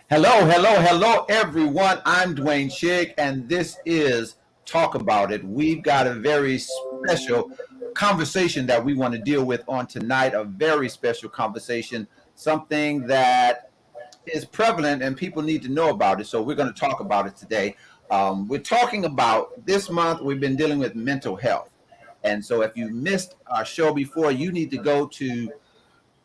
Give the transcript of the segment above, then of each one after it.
Hello, hello, hello, everyone. I'm Dwayne Shig, and this is Talk About It. We've got a very special conversation that we want to deal with on tonight, a very special conversation, something that is prevalent and people need to know about it. So we're going to talk about it today. We're talking about this month, we've been dealing with mental health. And so if you missed our show before, you need to go to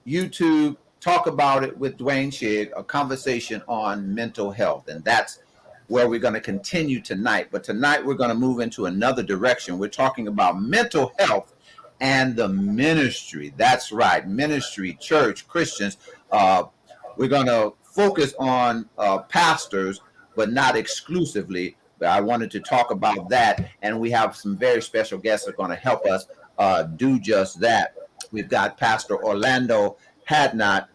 YouTube, talk about it with Dwayne Shig, a conversation on mental health. And that's where we're going to continue tonight. But tonight we're going to move into another direction. We're talking about mental health and the ministry. That's right, ministry, church, Christians. Uh, we're going to focus on pastors, but not exclusively. But I wanted to talk about that. And we have some very special guests that are going to help us do just that. We've got Pastor Orlando Hadnot,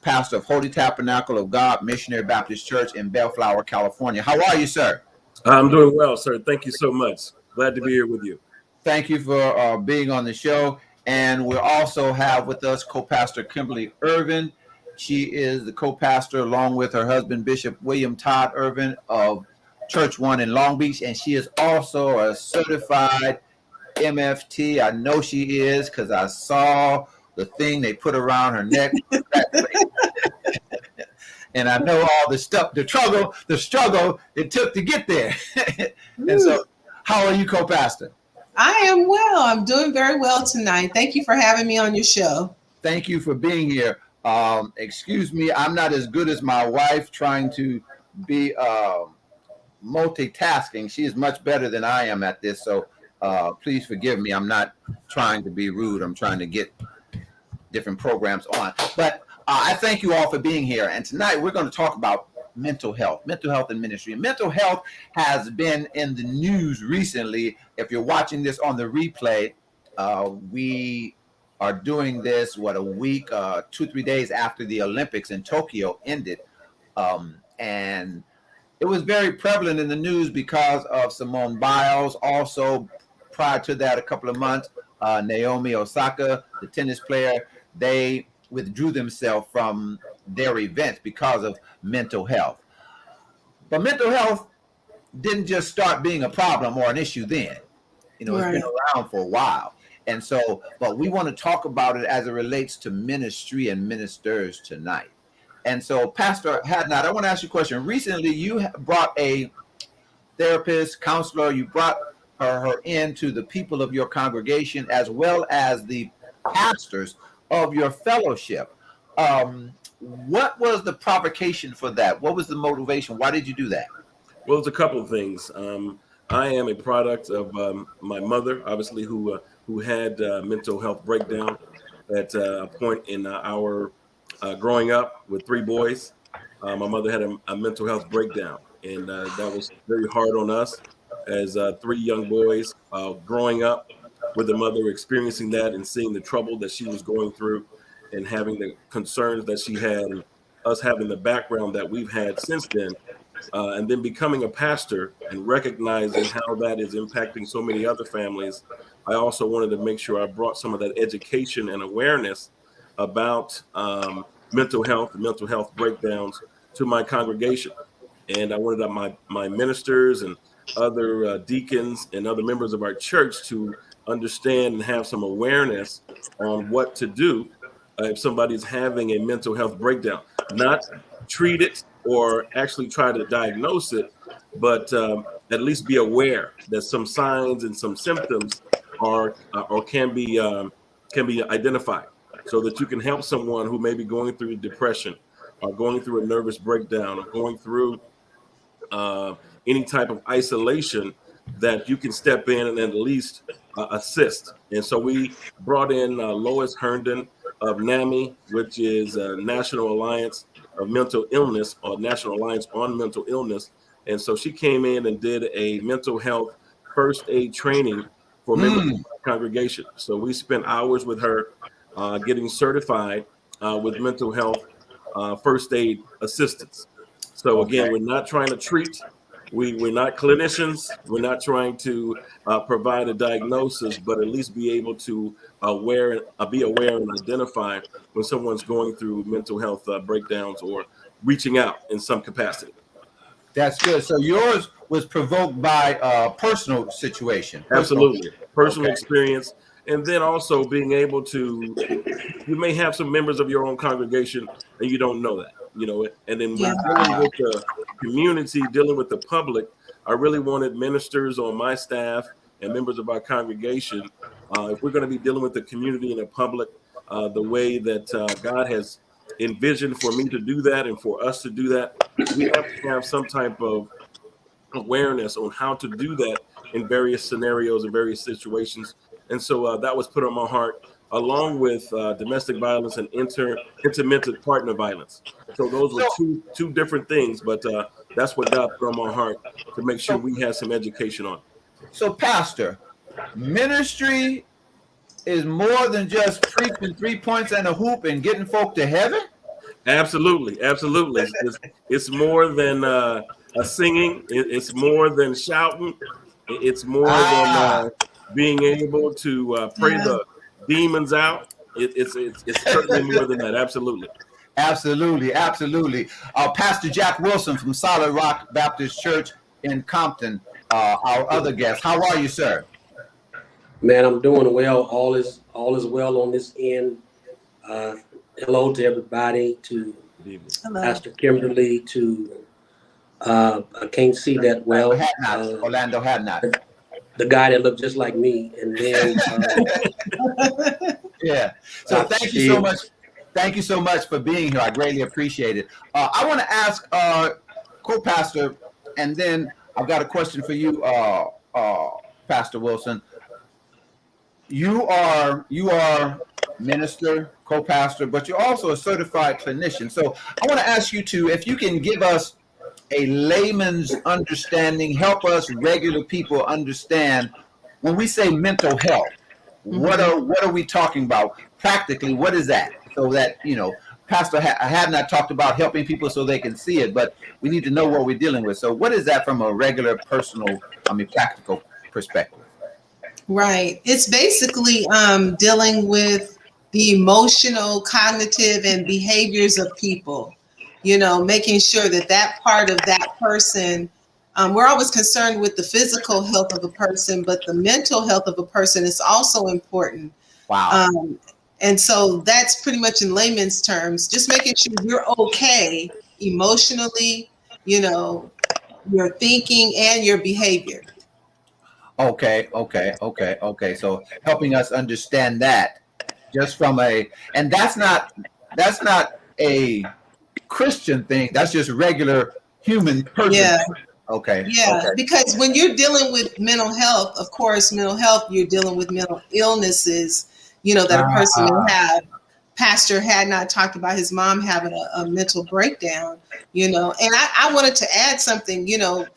pastor of Holy Tabernacle of God Missionary Baptist Church in Bellflower, California. How are you, sir? I'm doing well, sir. Thank you so much. Glad to be here with you. Thank you for being on the show. And we also have with us co-pastor Kimberly Irvin. She is the co-pastor along with her husband, Bishop William Todd Irvin of Church One in Long Beach. And she is also a certified MFT. I know she is because I saw the thing they put around her neck. And I know all the stuff, the struggle it took to get there. And so, how are you, co-pastor? I am well. I'm doing very well tonight. Thank you for having me on your show. Thank you for being here. Excuse me, I'm not as good as my wife trying to be multitasking. She is much better than I am at this. So please forgive me. I'm not trying to be rude. I'm trying to get different programs on. But I thank you all for being here. And tonight we're going to talk about mental health and ministry. And mental health has been in the news recently. If you're watching this on the replay, we are doing this, a week, 2-3 days after the Olympics in Tokyo ended. And it was very prevalent in the news because of Simone Biles. Also, prior to that, a couple of months, Naomi Osaka, the tennis player, they withdrew themselves from their events because of mental health. But mental health didn't just start being a problem or an issue then. It's been around for a while. And so, but we want to talk about it as it relates to ministry and ministers tonight. And so, Pastor Hadnot, I want to ask you a question. Recently, you brought a therapist, counselor, you brought her into the people of your congregation as well as the pastors of your fellowship. What was the provocation for that? What was the motivation? Why did you do that? Well, it's a couple of things. I am a product of my mother, obviously, who had mental health breakdown at a point in our growing up with 3 boys. My mother had a mental health breakdown, and that was very hard on us as 3 young boys growing up with a mother experiencing that and seeing the trouble that she was going through and having the concerns that she had, and us having the background that we've had since then. And then becoming a pastor and recognizing how that is impacting so many other families, I also wanted to make sure I brought some of that education and awareness about mental health breakdowns to my congregation. And I wanted my ministers and other deacons and other members of our church to understand and have some awareness on what to do if somebody's having a mental health breakdown. Not treat it or actually try to diagnose it, but at least be aware that some signs and some symptoms are or can be identified, so that you can help someone who may be going through depression or going through a nervous breakdown or going through any type of isolation, that you can step in and at least assist. And so we brought in Lois Herndon of NAMI, which is National Alliance of Mental Illness, or National Alliance on Mental Illness. And so she came in and did a mental health first aid training for members of our congregation. So we spent hours with her getting certified with mental health first aid assistance. So again, we're not trying to treat, we're not clinicians. We're not trying to provide a diagnosis, but at least be able to be aware and identify when someone's going through mental health breakdowns or reaching out in some capacity. That's good. So yours was provoked by a personal situation. Absolutely. Personal Okay. experience. And then also being able to, you may have some members of your own congregation and you don't know that, and then Yeah. when dealing with the community, dealing with the public, I really wanted ministers on my staff and members of our congregation, if we're going to be dealing with the community and the public, the way that God has envisioned for me to do that and for us to do that, we have to have some type of awareness on how to do that in various scenarios and various situations. And so that was put on my heart, along with domestic violence and intermittent partner violence. So those were two different things, but that's what God put on my heart to make sure we had some education on. So, Pastor, ministry is more than just preaching 3 points and a hoop and getting folk to heaven? Absolutely. It's more than a singing. It's more than shouting. It's more than being able to pray the demons out. It's certainly more than that. Absolutely. Absolutely. Pastor Jack Wilson from Solid Rock Baptist Church in Compton, our other guest. How are you, sir? Man, I'm doing well. All is well on this end. Hello to everybody, to Hello. Pastor Kimberly, to I can't see that well. Orlando Hadnot. The guy that looked just like me, and then yeah. So thank you so much. Thank you so much for being here. I greatly appreciate it. I want to ask co-pastor, and then I've got a question for you, Pastor Wilson. You are minister, co-pastor, but you're also a certified clinician. So I want to ask you if you can give us a layman's understanding, help us regular people understand when we say mental health. What are we talking about practically? What is that? So that Pastor I have not talked about helping people so they can see it, but we need to know what we're dealing with. So what is that from a regular, personal, practical perspective? Right. It's basically dealing with the emotional, cognitive, and behaviors of people. Making sure that part of that person, we're always concerned with the physical health of a person, but the mental health of a person is also important. Wow. And so that's pretty much in layman's terms, just making sure you're okay emotionally, your thinking and your behavior. Okay. So helping us understand that just from and that's not a Christian thing. That's just regular human person. Yeah. Okay. Yeah. Okay. Because when you're dealing with mental health, of course, you're dealing with mental illnesses, that a person will have. Pastor had not talked about his mom having a mental breakdown, and I wanted to add something,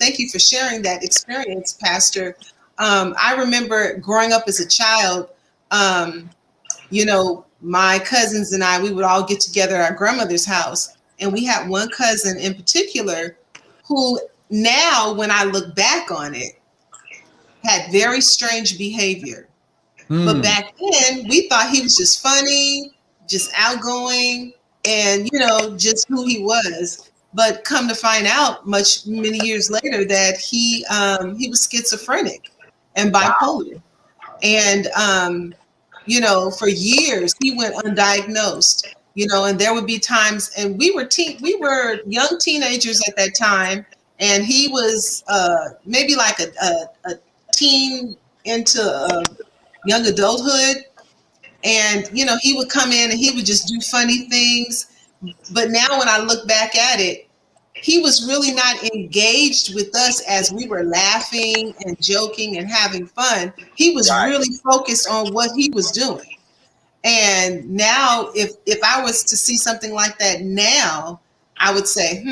thank you for sharing that experience, Pastor. I remember growing up as a child, my cousins and we would all get together at our grandmother's house. And we had one cousin in particular who now, when I look back on it, had very strange behavior. But back then, we thought he was just funny, just outgoing, and, just who he was. But come to find out many years later that he was schizophrenic and bipolar. Wow. And, for years, he went undiagnosed, and there would be times, and we were young teenagers at that time, and he was maybe like a teen into young adulthood. And, he would come in and he would just do funny things. But now when I look back at it, he was really not engaged with us as we were laughing and joking and having fun. He was really focused on what he was doing. And now if I was to see something like that now, I would say,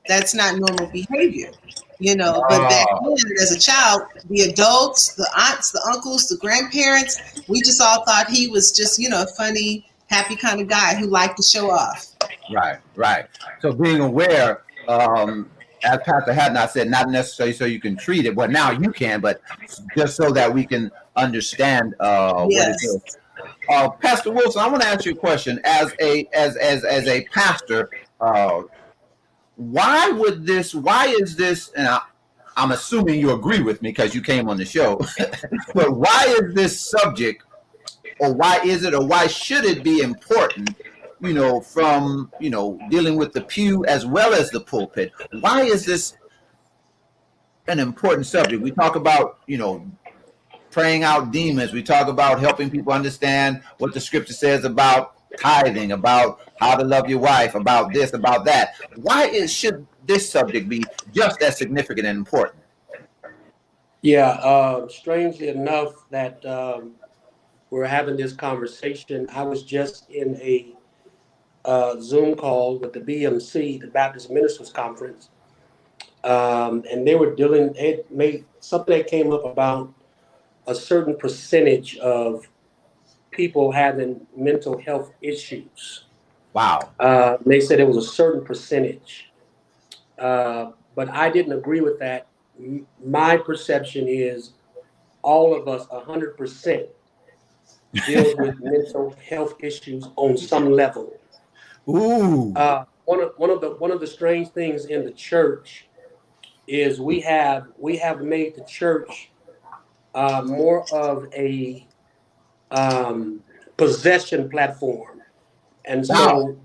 that's not normal behavior. But back then as a child, the adults, the aunts, the uncles, the grandparents, we just all thought he was just, a funny, happy kind of guy who liked to show off. Right. So being aware, as Pastor Hadnot said, not necessarily so you can treat it, but now you can, but just so that we can understand what it Yes. is. Pastor Wilson, I want to ask you a question. As a pastor, why is this, and I'm assuming you agree with me because you came on the show, but why is this subject, or why should it be important, from, dealing with the pew as well as the pulpit? Why is this an important subject? We talk about, praying out demons. We talk about helping people understand what the scripture says about tithing, about how to love your wife, about this, about that. Should this subject be just as significant and important? Yeah, strangely enough that we're having this conversation. I was just in a Zoom call with the BMC, the Baptist Ministers Conference, and they were something that came up about a certain percentage of people having mental health issues. Wow. They said it was a certain percentage, but I didn't agree with that. My perception is all of us, 100%, deal with mental health issues on some level. Ooh. One of the strange things in the church is we have made the church more of a possession platform, and so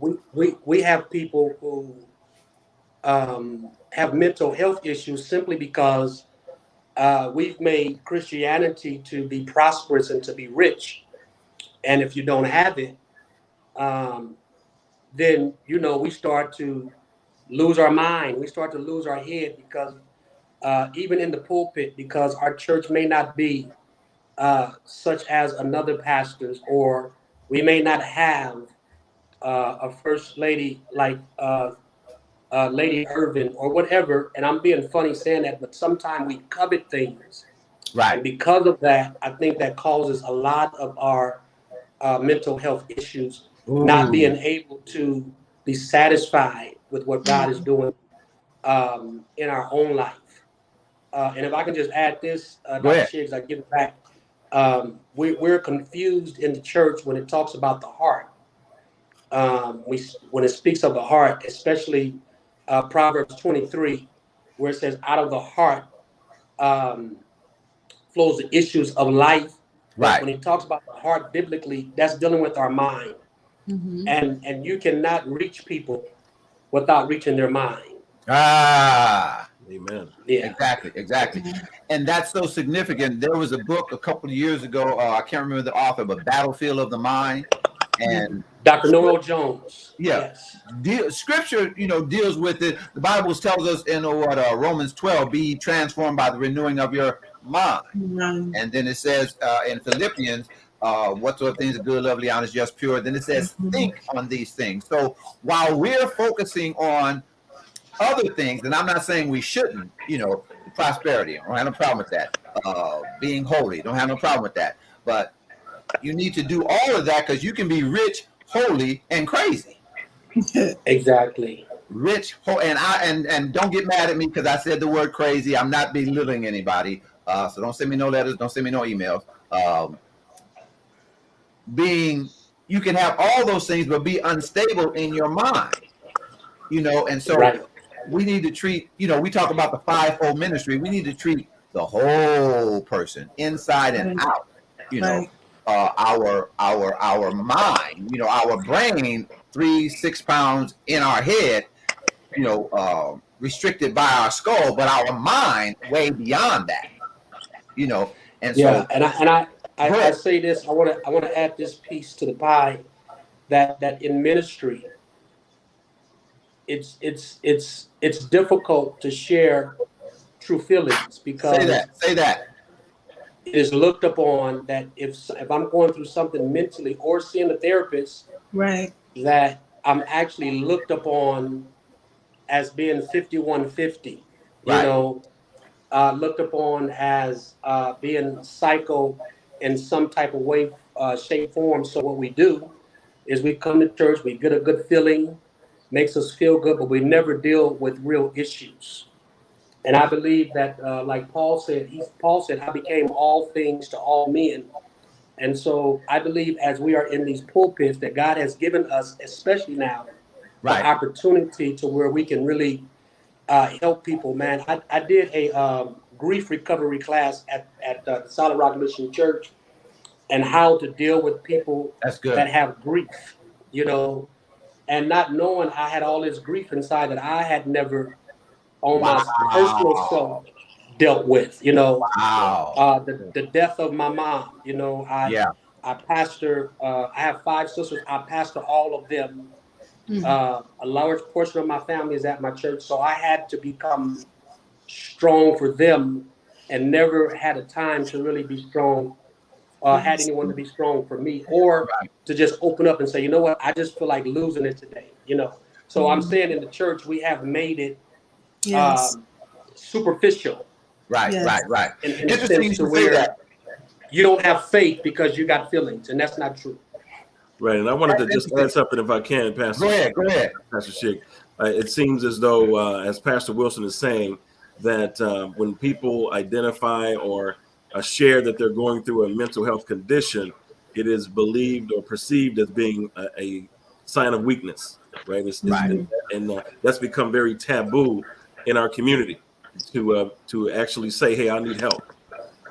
we have people who have mental health issues simply because we've made Christianity to be prosperous and to be rich, and if you don't have it, then we start to lose our mind. We start to lose our head because even in the pulpit, because our church may not be such as another pastor's, or we may not have a first lady like Lady Irvin or whatever. And I'm being funny saying that, but sometimes we covet things. Right. And because of that, I think that causes a lot of our mental health issues. Ooh. Not being able to be satisfied with what God is doing in our own life. And if I can just add this, Dr. Shiggs, I give it back. We're confused in the church when it talks about the heart. When it speaks of the heart, especially Proverbs 23, where it says, out of the heart flows the issues of life. Right. When it talks about the heart biblically, that's dealing with our mind. Mm-hmm. And you cannot reach people without reaching their mind. Ah. Amen. Yeah. Exactly. Mm-hmm. And that's so significant. There was a book a couple of years ago, I can't remember the author, but Battlefield of the Mind. And Dr. Noel Jones. Yeah. Yes. Scripture, deals with it. The Bible tells us in Romans 12, be transformed by the renewing of your mind. Mm-hmm. And then it says in Philippians, whatsoever things are good, lovely, honest, just, pure. Then it says, think on these things. So while we're focusing on other things, and I'm not saying we shouldn't, prosperity, I don't have no problem with that. Being holy, don't have no problem with that. But you need to do all of that because you can be rich, holy, and crazy. Exactly. Rich, and don't get mad at me because I said the word crazy. I'm not belittling anybody. So don't send me no letters, don't send me no emails. You can have all those things, but be unstable in your mind. And so right. We need to treat, we talk about the fivefold ministry. We need to treat the whole person, inside and out. Right. Our mind, our brain, 3-6 pounds in our head, restricted by our skull, but our mind way beyond that. And yeah, so I say this. I want to add this piece to the pie that in ministry, it's difficult to share true feelings because say that it is looked upon that if I'm going through something mentally or seeing a therapist, right, that I'm actually looked upon as being 5150, right. Looked upon as being psycho in some type of way, shape, form. So what we do is we come to church, we get a good feeling, makes us feel good, but we never deal with real issues. And I believe that, like Paul said, I became all things to all men. And so I believe as we are in these pulpits that God has given us, especially now, the Right. opportunity to where we can really help people, man. I did a grief recovery class at the Solid Rock Mission Church, and how to deal with people That's good. that have grief, you know, and not knowing I had all this grief inside that I had never on my personal self dealt with, you know. Wow. The death of my mom, you know, Yeah. I pastor, I have 5 sisters, I pastor all of them. A large portion of my family is at my church, so I had to become strong for them and never had a time to really be strong, had anyone to be strong for me, or to just open up and say, you know what, I just feel like losing it today, you know. So I'm saying in the church, we have made it superficial. Right, Yes. right. In a Interesting sense you to say where that. you don't have faith because you got feelings, and that's not true. Right, and I wanted to That's just add something if I can, Pastor. Go ahead. Pastor Schick. It seems as though, as Pastor Wilson is saying, that when people identify or share that they're going through a mental health condition, it is believed or perceived as being a sign of weakness, right? And that's become very taboo in our community to actually say, "Hey, I need help,"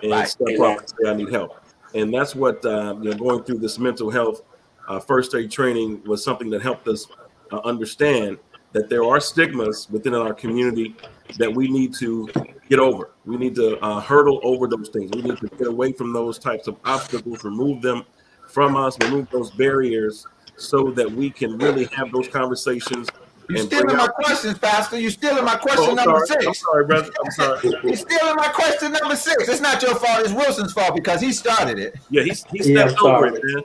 and step up and say, "I need help." And that's what going through this mental health first aid training was something that helped us understand that there are stigmas within our community that we need to get over. We need to hurdle over those things. We need to get away from those types of obstacles, remove them from us, remove those barriers so that we can really have those conversations. You're And stealing my questions, Pastor. You're stealing my question number 6. I'm sorry, brother. I'm sorry. You're stealing my question number 6. It's not your fault. It's Wilson's fault because he started it. Yeah, he stepped over it, man.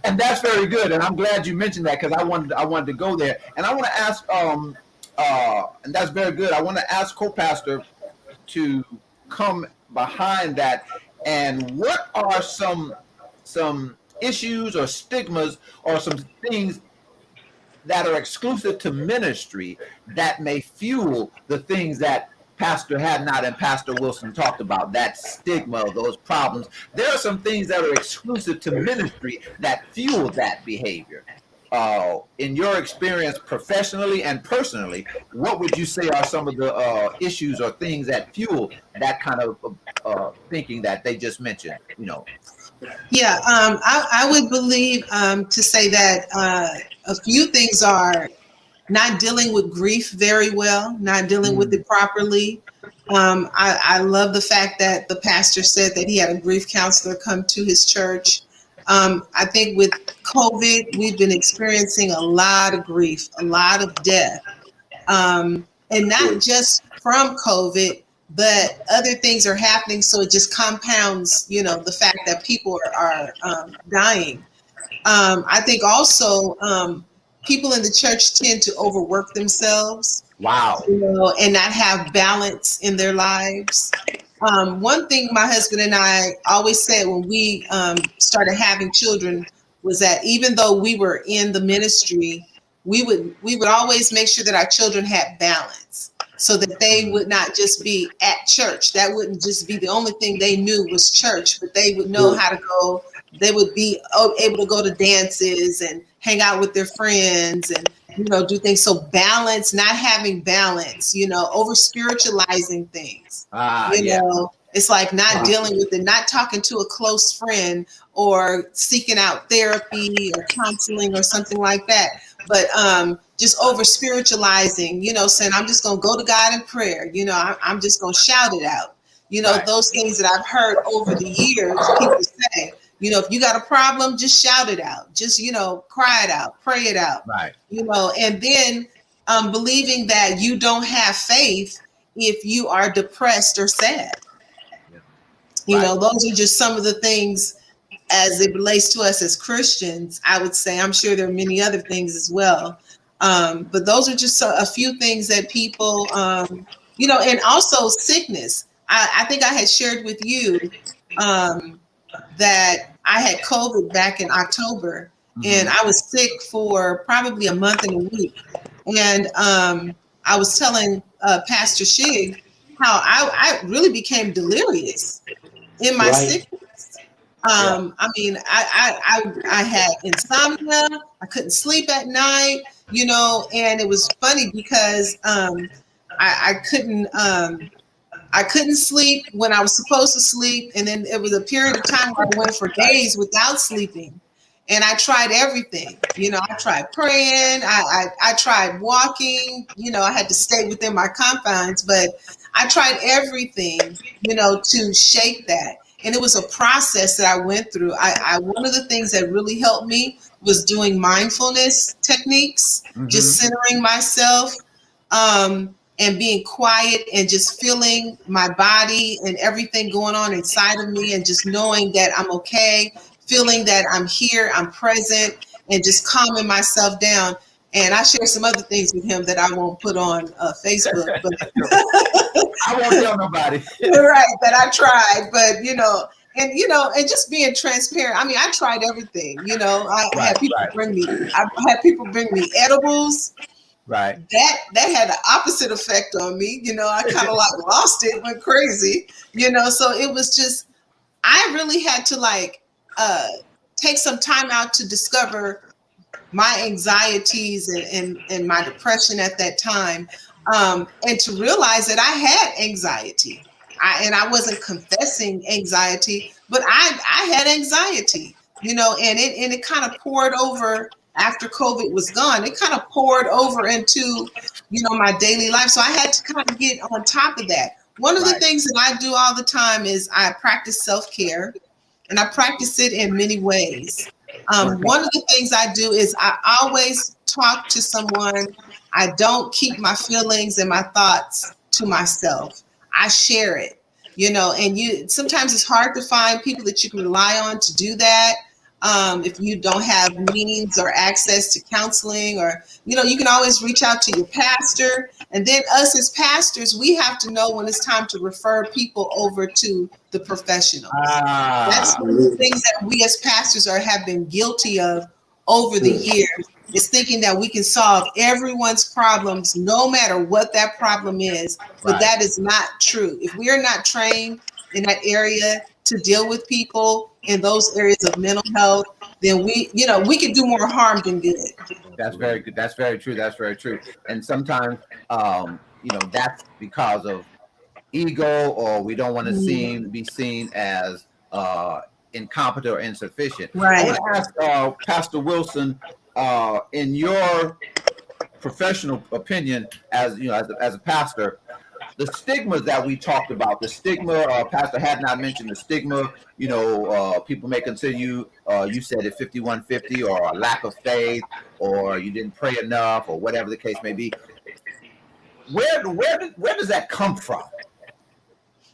And that's very good, and I'm glad you mentioned that because I wanted to go there, and I want to ask, and that's very good. I want to ask co-pastor to come behind that, and what are some issues or stigmas or some things that are exclusive to ministry that may fuel the things that Pastor Hadnot and Pastor Wilson talked about, that stigma, those problems. There are some things that are exclusive to ministry that fuel that behavior. In your experience professionally and personally, what would you say are some of the issues or things that fuel that kind of thinking that they just mentioned, you know? Yeah, I would believe to say that a few things are not dealing with grief very well, not dealing with it properly. I love the fact that the pastor said that he had a grief counselor come to his church. I think with COVID, we've been experiencing a lot of grief, a lot of death, and not just from COVID, but other things are happening. So it just compounds, you know, the fact that people are dying. I think also people in the church tend to overwork themselves. Wow. You know, and not have balance in their lives. One thing my husband and I always said when we started having children was that even though we were in the ministry, we would always make sure that our children had balance so that they would not just be at church. That wouldn't just be the only thing they knew was church, but they would know how to go. They would be able to go to dances and hang out with their friends and, you know, do things. So balance, not having balance, you know, over spiritualizing things, you know, it's like not dealing with it, not talking to a close friend or seeking out therapy or counseling or something like that. But just over spiritualizing, you know, saying, I'm just going to go to God in prayer. You know, I'm just going to shout it out. You know, those things that I've heard over the years, people say, you know, if you got a problem, just shout it out. Just, you know, cry it out, pray it out. Right. You know, and then believing that you don't have faith if you are depressed or sad. Yeah. You know, those are just some of the things as it relates to us as Christians, I would say. I'm sure there are many other things as well. But those are just a few things that people, you know, and also sickness. I think I had shared with you that I had COVID back in October, and I was sick for probably a month and a week. And I was telling Pastor Shig how I really became delirious in my Right. sickness. I mean, I had insomnia. I couldn't sleep at night, and it was funny because I couldn't sleep when I was supposed to sleep, and then it was a period of time where I went for days without sleeping. And I tried everything. I tried praying. I tried walking. I had to stay within my confines, but I tried everything, to shake that. And it was a process that I went through. One of the things that really helped me was doing mindfulness techniques, just centering myself, and being quiet and just feeling my body and everything going on inside of me, and just knowing that I'm okay, feeling that I'm here, I'm present, and just calming myself down. And I share some other things with him that I won't put on Facebook, but I won't tell nobody. right, that I tried, but and just being transparent. I mean, I tried everything. I had people bring me edibles. Right. That had the opposite effect on me. I kind of like lost it, went crazy. So it was just, I really had to take some time out to discover my anxieties and my depression at that time, and to realize that I had anxiety. I wasn't confessing anxiety, but I had anxiety, and it kind of poured over after COVID was gone. It kind of poured over into, my daily life. So I had to kind of get on top of that. One of the things that I do all the time is I practice self-care, and I practice it in many ways. One of the things I do is I always talk to someone. I don't keep my feelings and my thoughts to myself. I share it, and sometimes it's hard to find people that you can rely on to do that. If you don't have means or access to counseling, or, you can always reach out to your pastor. And then us as pastors, we have to know when it's time to refer people over to the professionals. That's one of the things that we as pastors have been guilty of over the years, is thinking that we can solve everyone's problems, no matter what that problem is. But that is not true. If we are not trained in that area to deal with people in those areas of mental health, then we can do more harm than good. That's very good. That's very true. That's very true. And sometimes, that's because of ego, or we don't want to be seen as incompetent or insufficient. Right. I want to ask Pastor Wilson, in your professional opinion, as a pastor, the stigma that we talked about, the stigma, Pastor had not mentioned the stigma, people may consider you, you said it 5150, or a lack of faith, or you didn't pray enough, or whatever the case may be. Where does that come from?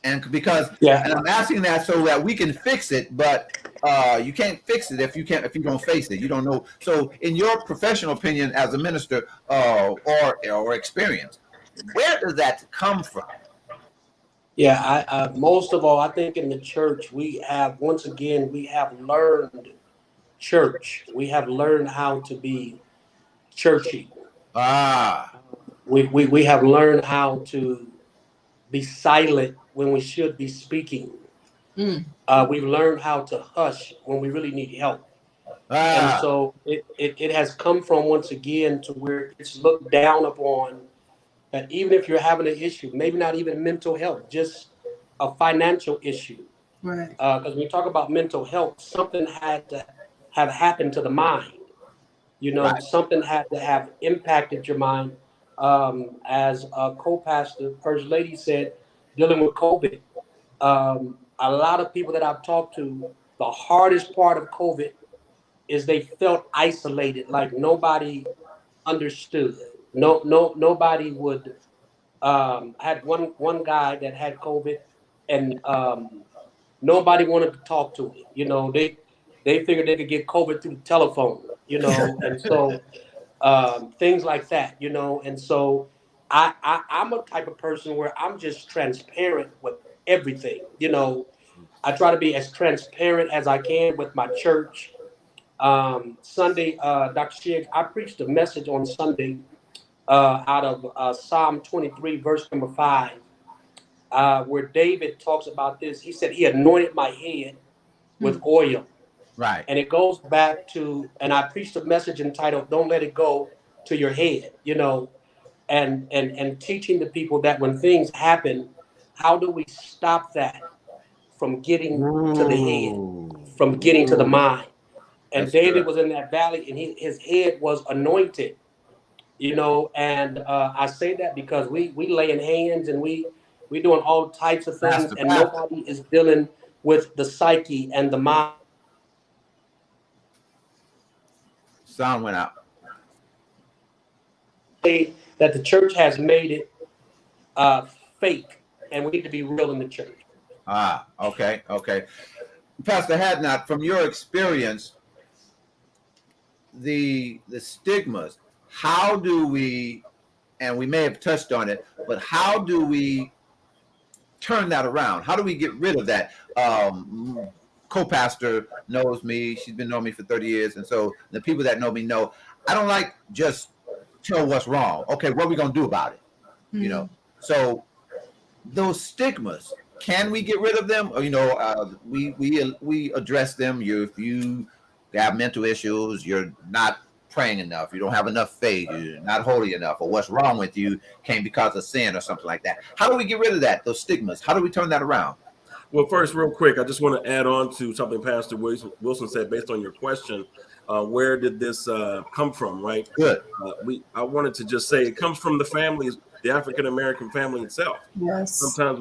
And because, and I'm asking that so that we can fix it, but you can't fix it if you don't face it. You don't know. So in your professional opinion as a minister, or experience, where does that come from? Yeah, most of all, I think in the church, we have learned church. We have learned how to be churchy. We have learned how to be silent when we should be speaking. We've learned how to hush when we really need help. And so it has come from, once again, to where it's looked down upon, that even if you're having an issue, maybe not even mental health, just a financial issue. Right. Because when you talk about mental health, something had to have happened to the mind. Something had to have impacted your mind. As a co-pastor, First Lady said, dealing with COVID, a lot of people that I've talked to, the hardest part of COVID is they felt isolated, like nobody understood. Nobody would. Had one guy that had COVID, and nobody wanted to talk to him. They figured they could get COVID through the telephone, and so things like that, And so I'm a type of person where I'm just transparent with everything. I try to be as transparent as I can with my church. Sunday, Dr. Shiggs, I preached a message on Sunday out of Psalm 23, verse number 5, where David talks about this. He said, he anointed my head with oil. Right. And it goes back to, and I preached a message entitled, Don't Let It Go to Your Head, you know, and teaching the people that when things happen, how do we stop that from getting to the head, from getting to the mind? And That's David good. was in that valley, and his head was anointed, you know. And I say that because we laying hands and we doing all types of things, Pastor, and Pastor. nobody is dealing with the psyche and the mind. Sound went out. That the church has made it fake, and we need to be real in the church. Ah, okay. Pastor Hadnot, from your experience, the stigmas, how do we, and we may have touched on it, but how do we turn that around? How do we get rid of that? Co-pastor knows me. She's been knowing me for 30 years. And so the people that know me know I don't like just tell what's wrong. Okay, what are we going to do about it? You know, so those stigmas, can we get rid of them? Or, you know, we address them. If you have mental issues, you're not praying enough, you don't have enough faith, you're not holy enough, or what's wrong with you came because of sin or something like that. How do we get rid of that, those stigmas? How do we turn that around? Well, first, real quick, I just want to add on to something Pastor Wilson said based on your question. Where did this come from, right? Good. I wanted to just say it comes from the families, the African American family itself. Yes. Sometimes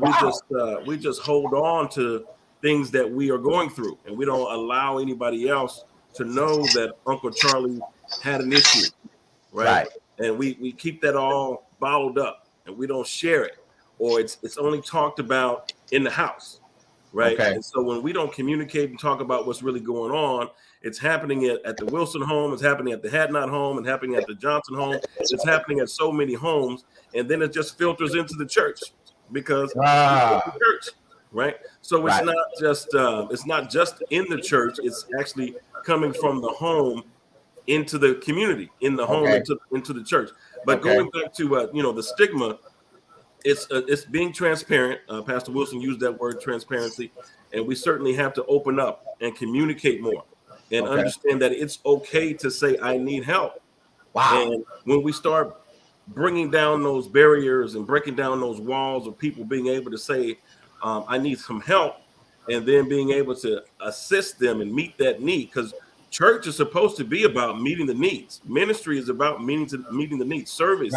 we just hold on to things that we are going through, and we don't allow anybody else to know that Uncle Charlie had an issue, right? And we keep that all bottled up, and we don't share it, or it's only talked about in the house, right? Okay. And so when we don't communicate and talk about what's really going on, it's happening at the Wilson home, it's happening at the Hadnot home, and happening at the Johnson home. It's happening at so many homes, and then it just filters into the church because it's the church, right? So it's not just in the church; it's actually coming from the home into the community, in the home into the church. But going back to the stigma, it's being transparent. Pastor Wilson used that word, transparency, and we certainly have to open up and communicate more. And understand that it's okay to say, I need help. Wow. And when we start bringing down those barriers and breaking down those walls of people being able to say, I need some help, and then being able to assist them and meet that need, because church is supposed to be about meeting the needs. Ministry is about meeting the needs. Service,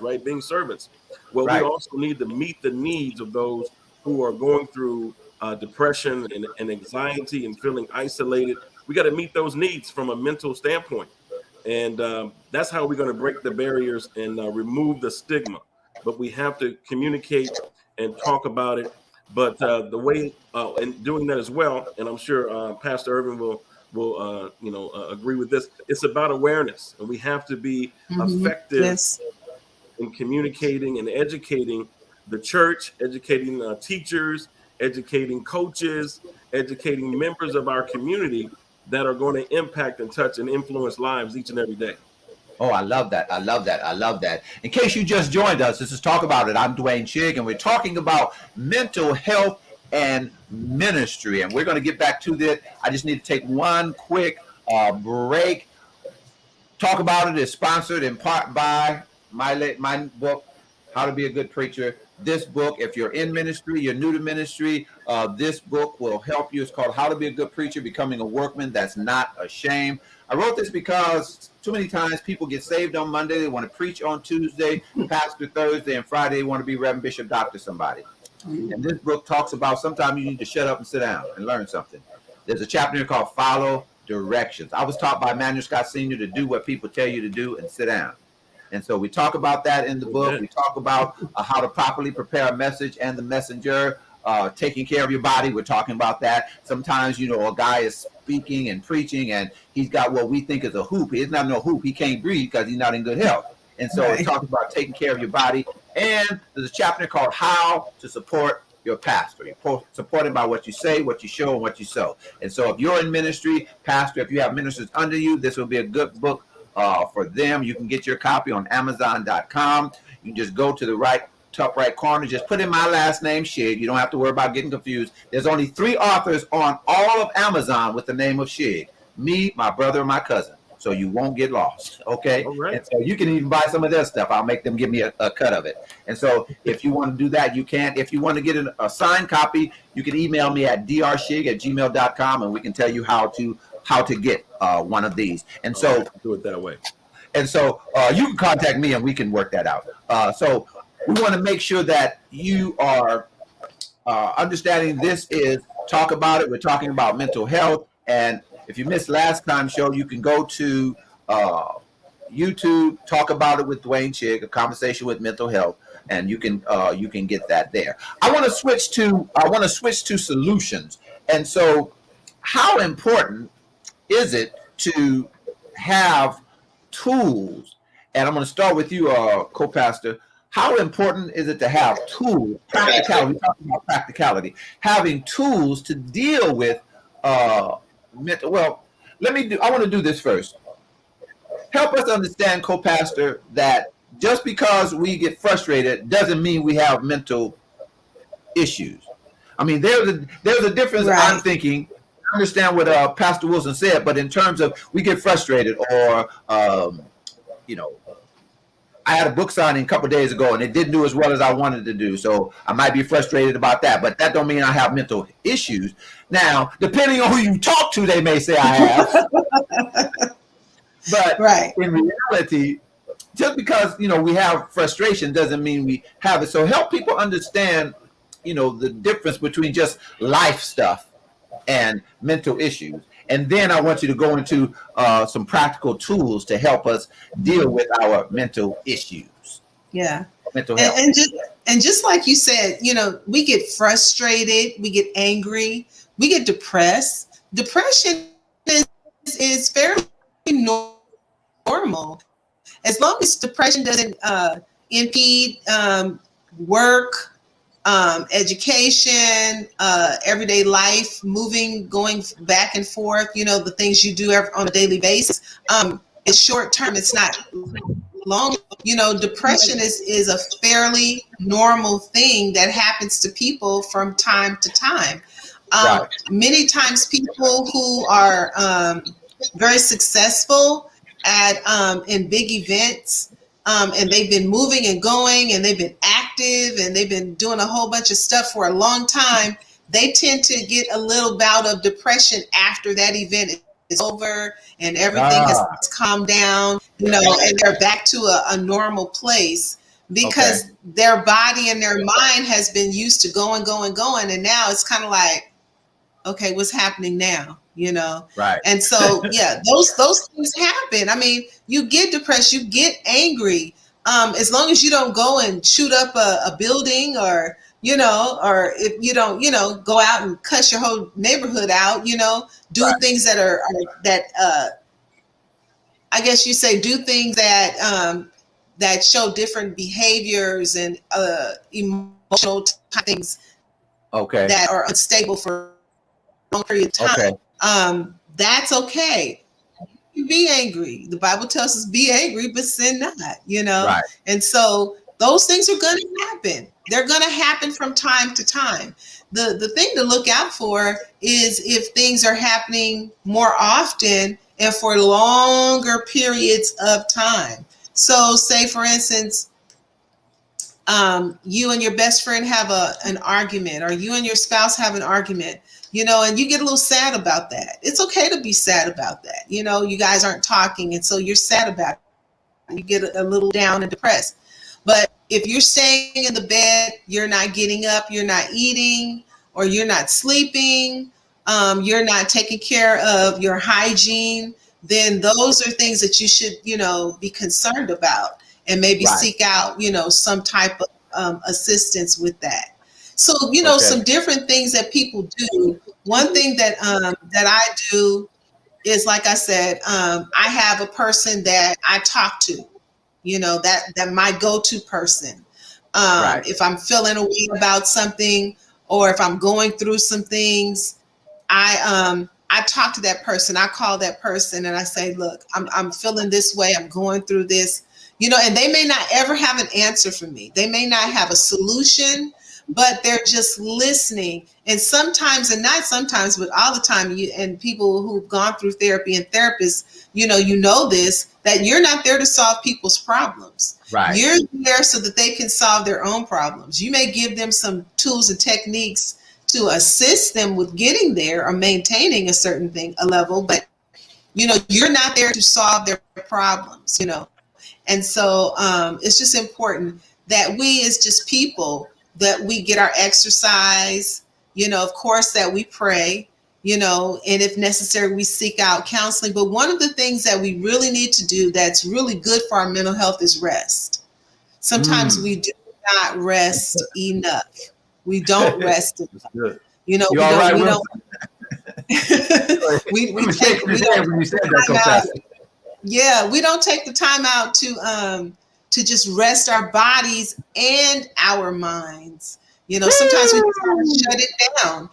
right? Being servants. Well, we also need to meet the needs of those who are going through depression and anxiety and feeling isolated. We got to meet those needs from a mental standpoint. And that's how we're going to break the barriers and remove the stigma. But we have to communicate and talk about it. But the way and doing that as well, and I'm sure Pastor Irvin will agree with this. It's about awareness, and we have to be effective in communicating and educating the church, educating teachers, educating coaches, educating members of our community that are going to impact and touch and influence lives each and every day. Oh, I love that. I love that. I love that. In case you just joined us, this is Talk About It. I'm Dwayne Chig, and we're talking about mental health and ministry. And we're going to get back to this. I just need to take one quick break. Talk About It is sponsored in part by my book, How to Be a Good Preacher. This book, if you're in ministry, you're new to ministry, this book will help you. It's called How to Be a Good Preacher, Becoming a Workman That's Not Ashamed. I wrote this because too many times people get saved on Monday, they want to preach on Tuesday, pastor Thursday, and Friday they want to be Reverend Bishop Doctor somebody. And this book talks about sometimes you need to shut up and sit down and learn something. There's a chapter here called Follow Directions. I was taught by Manuel Scott Sr. to do what people tell you to do and sit down. And so we talk about that in the book. We talk about how to properly prepare a message and the messenger, taking care of your body. We're talking about that. Sometimes, a guy is speaking and preaching and he's got what we think is a hoop. He's not no hoop. He can't breathe because he's not in good health. And so it talks about taking care of your body. And there's a chapter called How to Support you're a pastor. You're supported by what you say, what you show, and what you sow. And so if you're in ministry, pastor, if you have ministers under you, this will be a good book for them. You can get your copy on Amazon.com. You can just go to the top right corner, just put in my last name, Shig. You don't have to worry about getting confused. There's only 3 authors on all of Amazon with the name of Shig. Me, my brother, and my cousin. So you won't get lost, okay? All right. And so you can even buy some of their stuff. I'll make them give me a cut of it. And so if you want to do that, you can. If you want to get a signed copy, you can email me at drshig@gmail.com, and we can tell you how to get one of these. And so do it that way. And so you can contact me, and we can work that out. So we want to make sure that you are understanding this is Talk About It. We're talking about mental health. And if you missed last time's show, you can go to YouTube, Talk About It with Dwayne Chig, a conversation with mental health, and you can get that there. I want to switch to solutions. And so how important is it to have tools? And I'm going to start with you, co-pastor. How important is it to have tools, practicality? We're talking about practicality, having tools to deal with mental. Well, I want to do this first. Help us understand, co-pastor, that just because we get frustrated doesn't mean we have mental issues. I mean, there's a difference. Right. I'm thinking. I understand what Pastor Wilson said, but in terms of we get frustrated, or I had a book signing a couple of days ago and it didn't do as well as I wanted to do. So I might be frustrated about that, but that don't mean I have mental issues. Now, depending on who you talk to, they may say I have. But right. In reality, just because, we have frustration doesn't mean we have it. So help people understand, the difference between just life stuff and mental issues. And then I want you to go into some practical tools to help us deal with our mental issues. Yeah. Mental health. And just like you said, we get frustrated, we get angry, we get depressed. Depression is fairly normal. As long as depression doesn't impede work, education, everyday life, going back and forth, the things you do on a daily basis. It's short term. It's not long. Depression is a fairly normal thing that happens to people from time to time. Right. Many times people who are very successful at in big events, and they've been moving and going, and they've been active, and they've been doing a whole bunch of stuff for a long time, they tend to get a little bout of depression after that event is over and everything has calmed down, and they're back to a normal place because their body and their mind has been used to going, and now it's kind of like, okay, what's happening now? Right. And so, yeah, those things happen. I mean, you get depressed, you get angry. As long as you don't go and shoot up a building, or if you don't, go out and cuss your whole neighborhood out, do things that are I guess you say, do things that show different behaviors and emotional type things that are unstable for a long period of time. That's okay. You be angry. The Bible tells us be angry, but sin not, Right. And so those things are going to happen. They're going to happen from time to time. The thing to look out for is if things are happening more often and for longer periods of time. So say, for instance, you and your best friend have an argument, or you and your spouse have an argument, and you get a little sad about that. It's okay to be sad about that. You guys aren't talking, and so you're sad about it. You get a little down and depressed. But if you're staying in the bed, you're not getting up, you're not eating, or you're not sleeping, you're not taking care of your hygiene, then those are things that you should, be concerned about, and maybe seek out, some type of assistance with that. So, some different things that people do. One thing that I do is, like I said, I have a person that I talk to, that my go-to person. If I'm feeling a way about something, or if I'm going through some things, I talk to that person. I call that person and I say, look, I'm feeling this way. I'm going through this, and they may not ever have an answer for me. They may not have a solution, but they're just listening. And sometimes, and not sometimes, but all the time, and people who've gone through therapy and therapists, you know this, that you're not there to solve people's problems. Right. You're there so that they can solve their own problems. You may give them some tools and techniques to assist them with getting there or maintaining a level, but you're not there to solve their problems, And so it's just important that we as just people, that we get our exercise, of course, that we pray, and if necessary, we seek out counseling. But one of the things that we really need to do that's really good for our mental health is rest. Sometimes we do not rest enough. We don't rest enough. Good. We You all right, don't. we take when you said that, Professor. Yeah, we don't take the time out to just rest our bodies and our minds. Sometimes we just want to shut it down.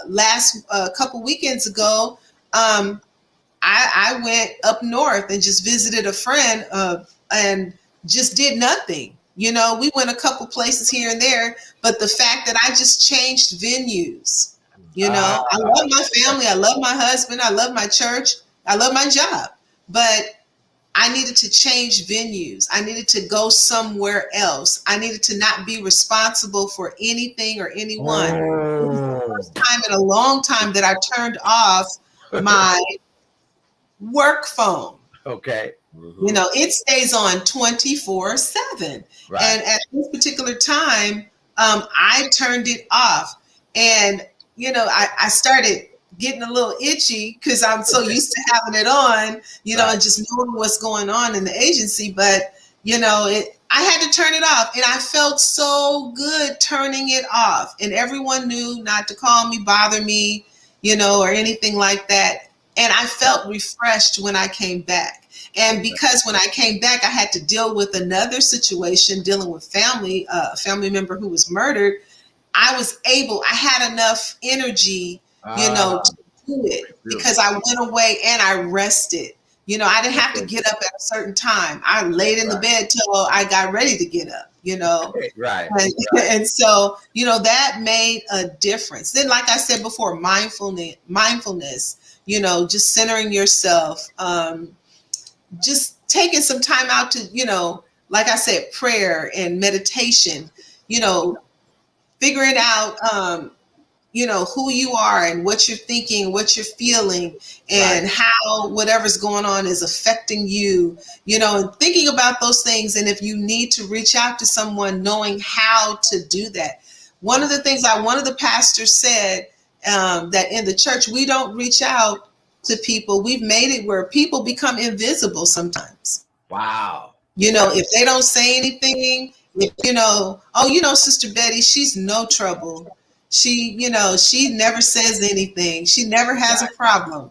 Last couple weekends ago, I went up north and just visited a friend and just did nothing. We went a couple places here and there, but the fact that I just changed venues, I love my family, I love my husband, I love my church, I love my job, but I needed to change venues. I needed to go somewhere else. I needed to not be responsible for anything or anyone. It was the first time in a long time that I turned off my work phone. Okay. It stays on 24/7. Right. And at this particular time, I turned it off. And, I started getting a little itchy because I'm so used to having it on, and just knowing what's going on in the agency. But, I had to turn it off. And I felt so good turning it off. And everyone knew not to call me, bother me, or anything like that. And I felt refreshed when I came back. And because when I came back, I had to deal with another situation, dealing with a family member who was murdered. I had enough energy, to do it because I went away and I rested. I didn't have to get up at a certain time. I laid in the bed till I got ready to get up, Right. And so, that made a difference. Then, like I said before, mindfulness, just centering yourself, just taking some time out to, like I said, prayer and meditation, figuring out, who you are and what you're thinking, what you're feeling, and how whatever's going on is affecting you, and thinking about those things. And if you need to reach out to someone, knowing how to do that. One of the things one of the pastors said, that in the church, we don't reach out to people. We've made it where people become invisible sometimes. Wow. If they don't say anything, Sister Betty, she's no trouble. She never says anything. She never has a problem.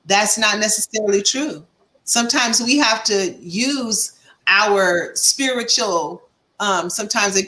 That's not necessarily true. Sometimes we have to use our spiritual, sometimes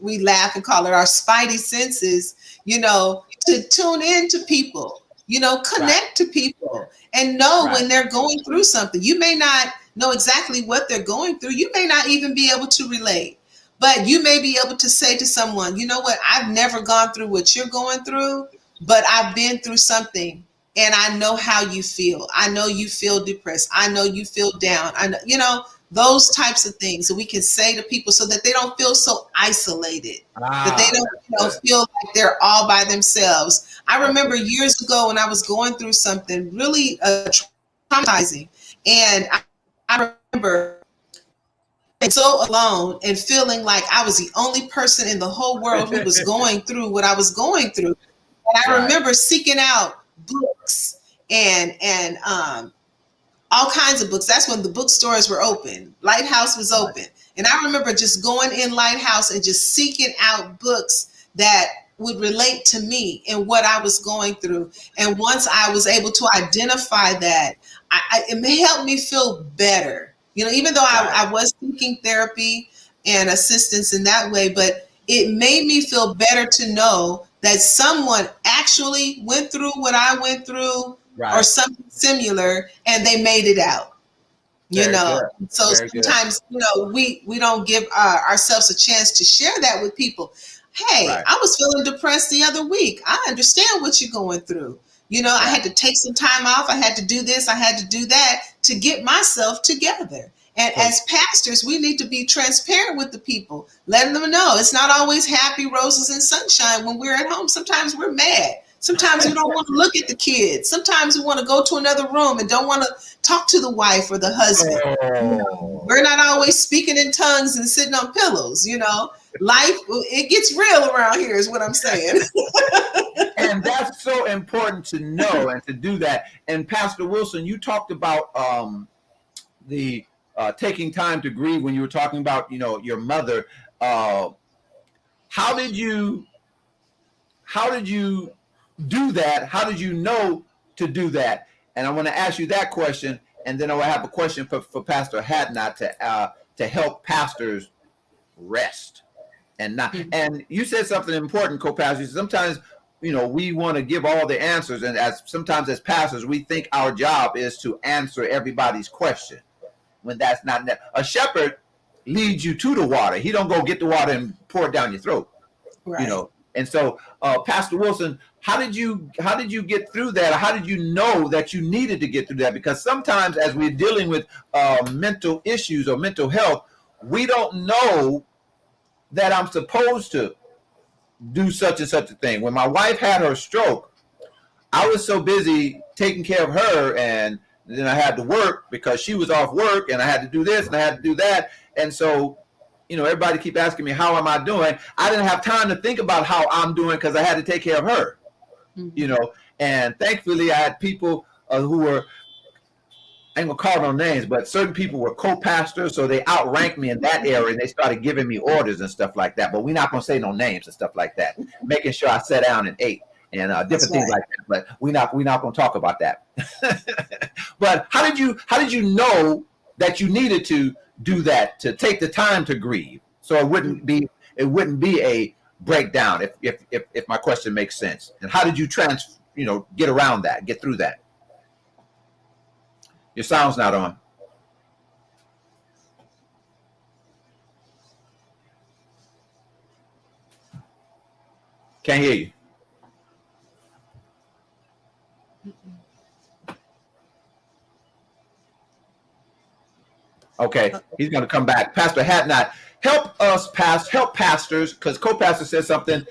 we laugh and call it our spidey senses, to tune into people, connect to people and know when they're going through something. You may not know exactly what they're going through. You may not even be able to relate. But you may be able to say to someone, you know what, I've never gone through what you're going through, but I've been through something and I know how you feel. I know you feel depressed. I know you feel down. I know, those types of things that we can say to people so that they don't feel so isolated, that they don't feel like they're all by themselves. I remember years ago when I was going through something really traumatizing, and I remember so alone and feeling like I was the only person in the whole world who was going through what I was going through. And I remember seeking out books and all kinds of books. That's when the bookstores were open. Lighthouse was open. And I remember just going in Lighthouse and just seeking out books that would relate to me and what I was going through. And once I was able to identify that, it helped me feel better. Even though I was seeking therapy and assistance in that way, but it made me feel better to know that someone actually went through what I went through or something similar and they made it out. You know, so sometimes, you know, we don't give ourselves a chance to share that with people. Hey, I was feeling depressed the other week. I understand what you're going through. You know, I had to take some time off. I had to do this. I had to do that to get myself together. And as pastors, we need to be transparent with the people, letting them know it's not always happy roses and sunshine when we're at home. Sometimes we're mad. Sometimes we don't want to look at the kids. Sometimes we want to go to another room and don't want to talk to the wife or the husband. You know, we're not always speaking in tongues and sitting on pillows. You know, life, it gets real around here is what I'm saying. And that's so important to know and to do that. And Pastor Wilson, you talked about the taking time to grieve when you were talking about, you know, your mother. How did you do that? How did you know to do that? And I want to ask you that question, and then I will have a question for Pastor Hadnot to help pastors rest and not. And you said something important, co-pastor. Sometimes, you know, we want to give all the answers, and sometimes as pastors, we think our job is to answer everybody's question, when that's not. A shepherd leads you to the water. He don't go get the water and pour it down your throat. Right. You know. And so, Pastor Wilson, how did you get through that? How did you know that you needed to get through that? Because sometimes, as we're dealing with mental issues or mental health, we don't know that I'm supposed to do such and such a thing. When my wife had her stroke, I was so busy taking care of her, and then I had to work because she was off work, and I had to do this and I had to do that, and so, you know, everybody keep asking me, how am I doing? I didn't have time to think about how I'm doing because I had to take care of her, you know. And thankfully, I had people who were, I ain't gonna call no names, but certain people were co-pastors, so they outranked me in that area, and they started giving me orders and stuff like that. But we're not gonna say no names and stuff like that. Making sure I sat down and ate and different things like that. But we're not gonna talk about that. But how did you know that you needed to do that, to take the time to grieve, so it wouldn't be a breakdown, if my question makes sense? And how did you get around that, get through that? Your sound's not on. Can't hear you. Okay, he's going to come back. Pastor Hadnot, help pastors, because co-pastor said something.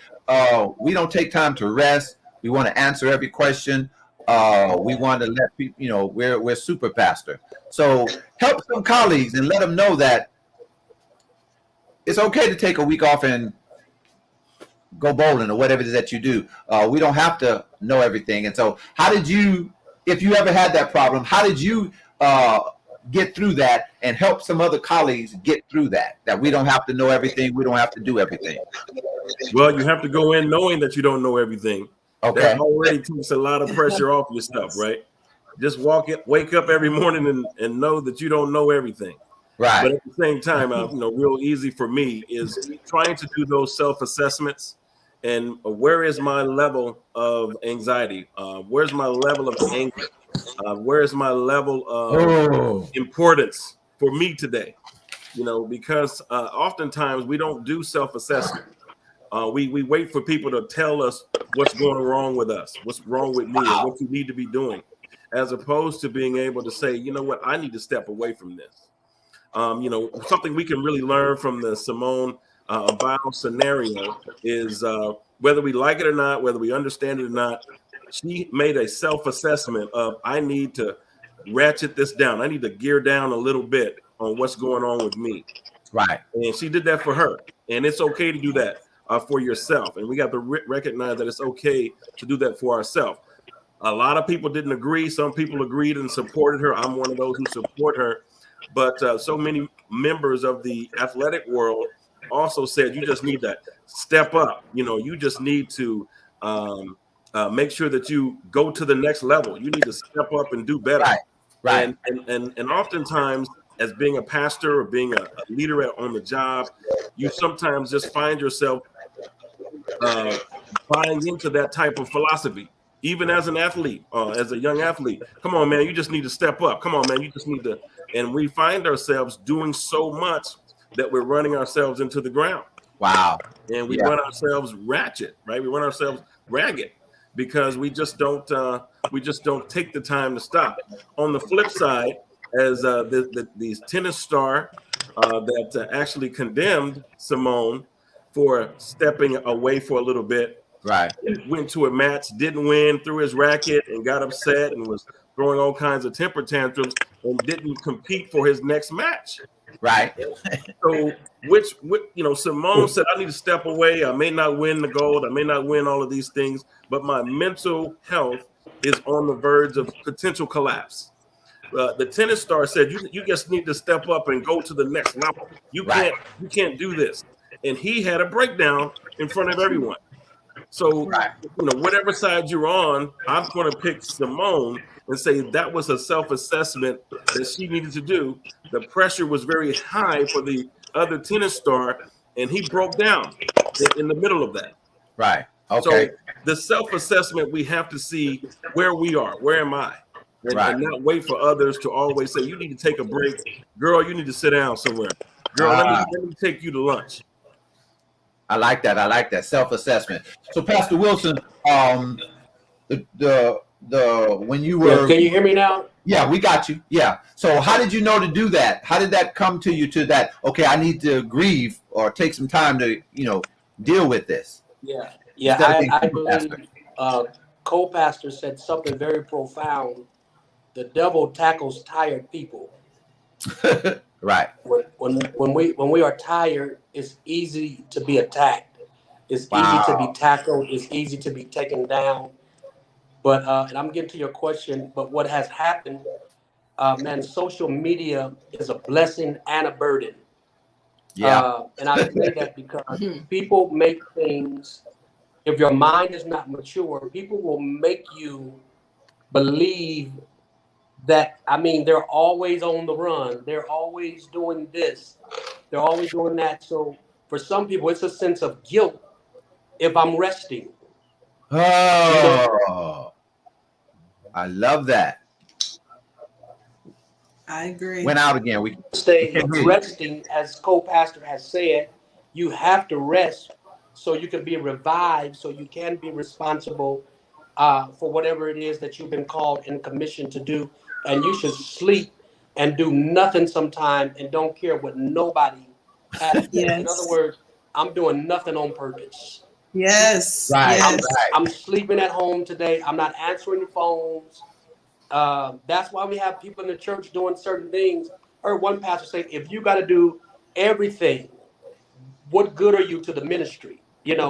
We don't take time to rest. We want to answer every question. We want to let people, you know, we're super pastor. So help some colleagues and let them know that it's okay to take a week off and go bowling or whatever it is that you do. We don't have to know everything. And so how did you, if you ever had that problem, how did you get through that and help some other colleagues get through that we don't have to know everything, we don't have to do everything? Well, you have to go in knowing that you don't know everything. Okay. That already takes a lot of pressure off your stuff, right? Just wake up every morning and know that you don't know everything. Right. But at the same time, real easy for me is trying to do those self-assessments. And where is my level of anxiety? Where's my level of anger? Where's my level of importance for me today? You know, because oftentimes we don't do self-assessment. We wait for people to tell us what's going wrong with us, what's wrong with me, and what you need to be doing, as opposed to being able to say, you know what, I need to step away from this. Something we can really learn from the Simone Biles scenario is whether we like it or not, whether we understand it or not, she made a self-assessment of, I need to ratchet this down. I need to gear down a little bit on what's going on with me. Right. And she did that for her. And it's okay to do that for yourself. And we got to recognize that it's okay to do that for ourselves. A lot of people didn't agree. Some people agreed and supported her. I'm one of those who support her. But so many members of the athletic world also said, you just need to step up. You know, you just need to make sure that you go to the next level. You need to step up and do better. Right. And oftentimes as being a pastor or being a leader on the job, you sometimes just find yourself buying into that type of philosophy. Even as an athlete, as a young athlete, come on, man, you just need to step up. Come on, man, you just need to. And we find ourselves doing so much that we're running ourselves into the ground. Wow. And we run ourselves ratchet, right? We run ourselves ragged because we just don't take the time to stop. On the flip side, as these tennis star that actually condemned Simone for stepping away for a little bit. Right. Went to a match, didn't win, threw his racket and got upset and was throwing all kinds of temper tantrums and didn't compete for his next match. Right. So Simone said, I need to step away. I may not win the gold. I may not win all of these things, but my mental health is on the verge of potential collapse. The tennis star said, you just need to step up and go to the next level. You can't do this. And he had a breakdown in front of everyone. So, whatever side you're on, I'm going to pick Simone and say that was a self-assessment that she needed to do. The pressure was very high for the other tennis star, and he broke down in the middle of that. Right. Okay. So the self-assessment, we have to see where we are. Where am I? And not wait for others to always say, you need to take a break. Girl, you need to sit down somewhere. Girl, let me take you to lunch. I like that. I like that self-assessment. So, Pastor Wilson, the when you were, can you hear me now? Yeah, we got you. Yeah. So, how did you know to do that? How did that come to you? To that? Okay, I need to grieve or take some time to deal with this. Yeah. I believe co-pastor said something very profound. The devil tackles tired people. Right. When we are tired, it's easy to be attacked. It's easy to be tackled. It's easy to be taken down. But and I'm getting to your question. But what has happened, man? Social media is a blessing and a burden. Yeah. And I say that because people make things. If your mind is not mature, people will make you believe that, they're always on the run. They're always doing this. They're always doing that. So for some people, it's a sense of guilt if I'm resting. Oh, I love that. I agree. Went out again. We stay resting, as co-pastor has said. You have to rest so you can be revived, so you can be responsible for whatever it is that you've been called and commissioned to do. And you should sleep and do nothing sometime and don't care what nobody has. Yes. In other words, I'm doing nothing on purpose. Yes. Right. Yes. I'm sleeping at home today. I'm not answering the phones. That's why we have people in the church doing certain things. I heard one pastor say, if you got to do everything, what good are you to the ministry? And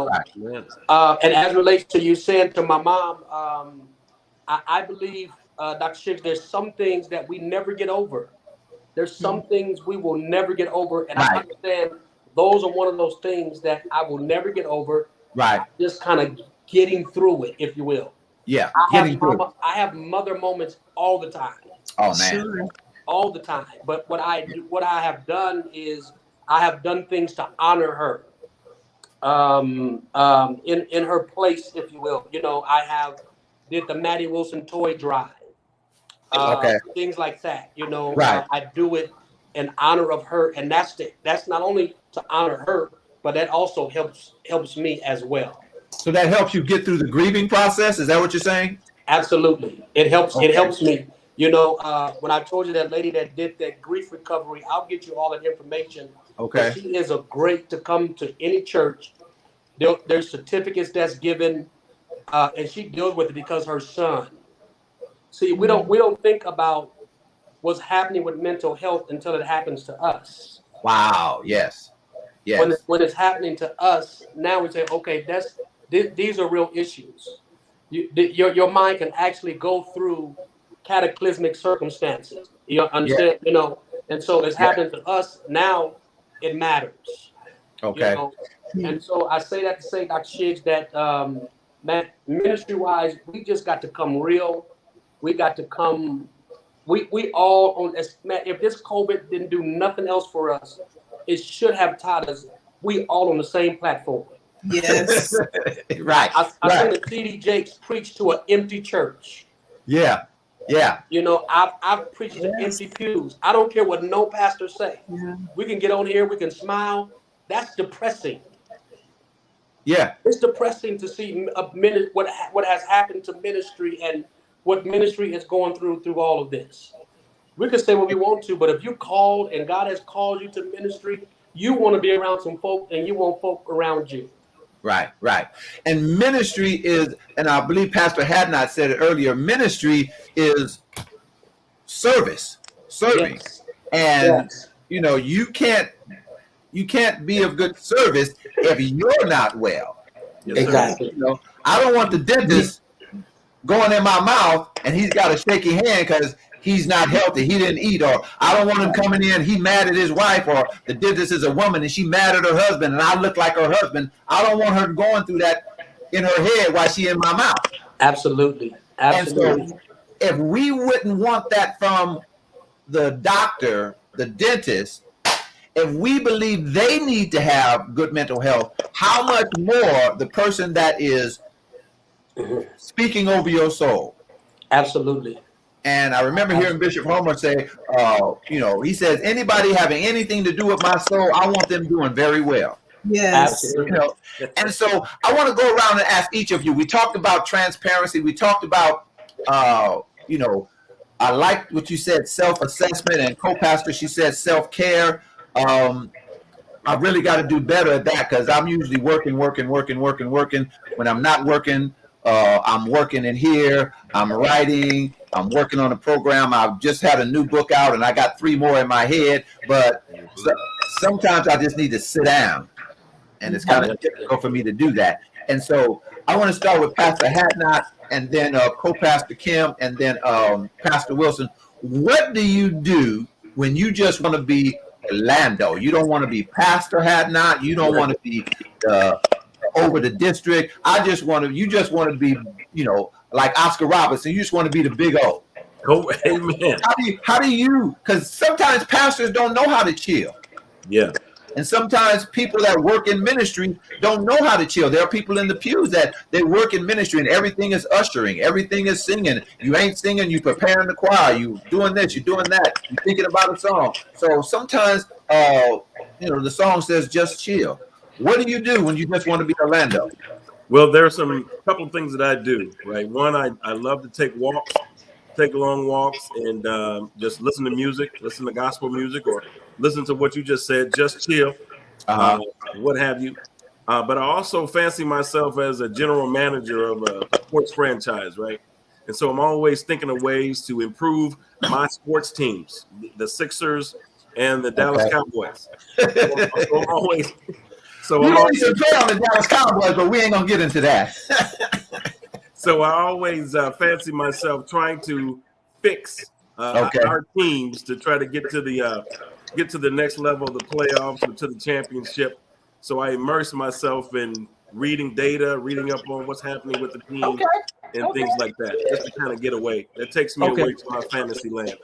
as it relates to you saying to my mom, I believe, Dr. Shiggs, there's some things that we never get over. There's some things we will never get over. And I understand those are one of those things that I will never get over. Right. Just kind of getting through it, if you will. Yeah. I have mother moments all the time. Oh, man. Sure. All the time. But what I have done is I have done things to honor her in her place, if you will. I have did the Maddie Wilson toy drive. Things like that. I do it in honor of her. And that's not only to honor her, but that also helps me as well. So that helps you get through the grieving process? Is that what you're saying? Absolutely. It helps. Okay. It helps me. When I told you that lady that did that grief recovery, I'll get you all that information. Okay. But she is a great to come to any church. There's certificates that's given, and she deals with it because her son. See, we don't think about what's happening with mental health until it happens to us. Wow. Yes. Yes. When it's happening to us, now we say, okay, these are real issues. Your mind can actually go through cataclysmic circumstances. You understand? Yeah. And so it's happening to us now. It matters. Okay. And so I say that to say, Dr. Shiggs, that ministry-wise, we just got to come real. We got to come we all on this, man. If this COVID didn't do nothing else for us, it should have taught us we all on the same platform. Yes. Right. I seen the T.D. Jakes preach to an empty church. Yeah. Yeah. You know, I've preached to empty pews. I don't care what no pastor say. Yeah. We can get on here, we can smile. That's depressing. Yeah. It's depressing to see what has happened to ministry and what ministry is going through all of this. We can say what we want to, but if you called and God has called you to ministry, you want to be around some folk and you want folk around you. Right, right. And ministry is, and I believe Pastor Hadnot said it earlier, ministry is service, serving. Yes. And Yes. you know, you can't be of good service if you're not well. Yes, sir. Exactly. You know, I don't want the dentist going in my mouth and he's got a shaky hand because he's not healthy, he didn't eat, or I don't want him coming in, he mad at his wife, or the dentist is a woman and she mad at her husband and I look like her husband. I don't want her going through that in her head while she in my mouth. Absolutely. Absolutely. And so if we wouldn't want that from the doctor, the dentist, if we believe they need to have good mental health, how much more the person that is speaking over your soul? Absolutely. And I remember hearing Bishop Homer say, you know, he says, anybody having anything to do with my soul, I want them doing very well. Yes. Absolutely. You know, and so I want to go around and ask each of you. We talked about transparency. We talked about, you know, I liked what you said, self-assessment, and co-pastor, she said self-care. I really got to do better at that because I'm usually working. When I'm not working, I'm working in here. I'm writing. I'm working on a program. I've just had a new book out, and I got 3 more in my head. But sometimes I just need to sit down, and it's kind of difficult for me to do that. And so I want to start with Pastor Hadnot, and then co-pastor Kim, and then Pastor Wilson. What do you do when you just want to be Orlando? You don't want to be Pastor Hadnot. You don't want to be over the district. You just want to be, you know, like Oscar Robertson. You just want to be the big O. Oh, amen. How do you, because sometimes pastors don't know how to chill. Yeah. And sometimes people that work in ministry don't know how to chill. There are people in the pews that they work in ministry and everything is ushering, everything is singing. You ain't singing, you preparing the choir, you doing this, you doing that, you thinking about a song. So sometimes, you know, the song says just chill. What do you do when you just want to be Orlando? Well, there's a couple of things that I do, right? One, I love to take walks, take long walks, and just listen to music, listen to gospel music, or listen to what you just said, just chill, what have you. But I also fancy myself as a general manager of a sports franchise, right? And so I'm always thinking of ways to improve my sports teams, the Sixers and the Dallas Cowboys. So I'm always... So we only should play on the Dallas Cowboys, but we ain't gonna get into that. So I always fancy myself trying to fix our teams to try to get to the next level of the playoffs or to the championship. So I immerse myself in reading data, reading up on what's happening with the team, and things like that, just to kind of get away. That takes me away from our fantasy land.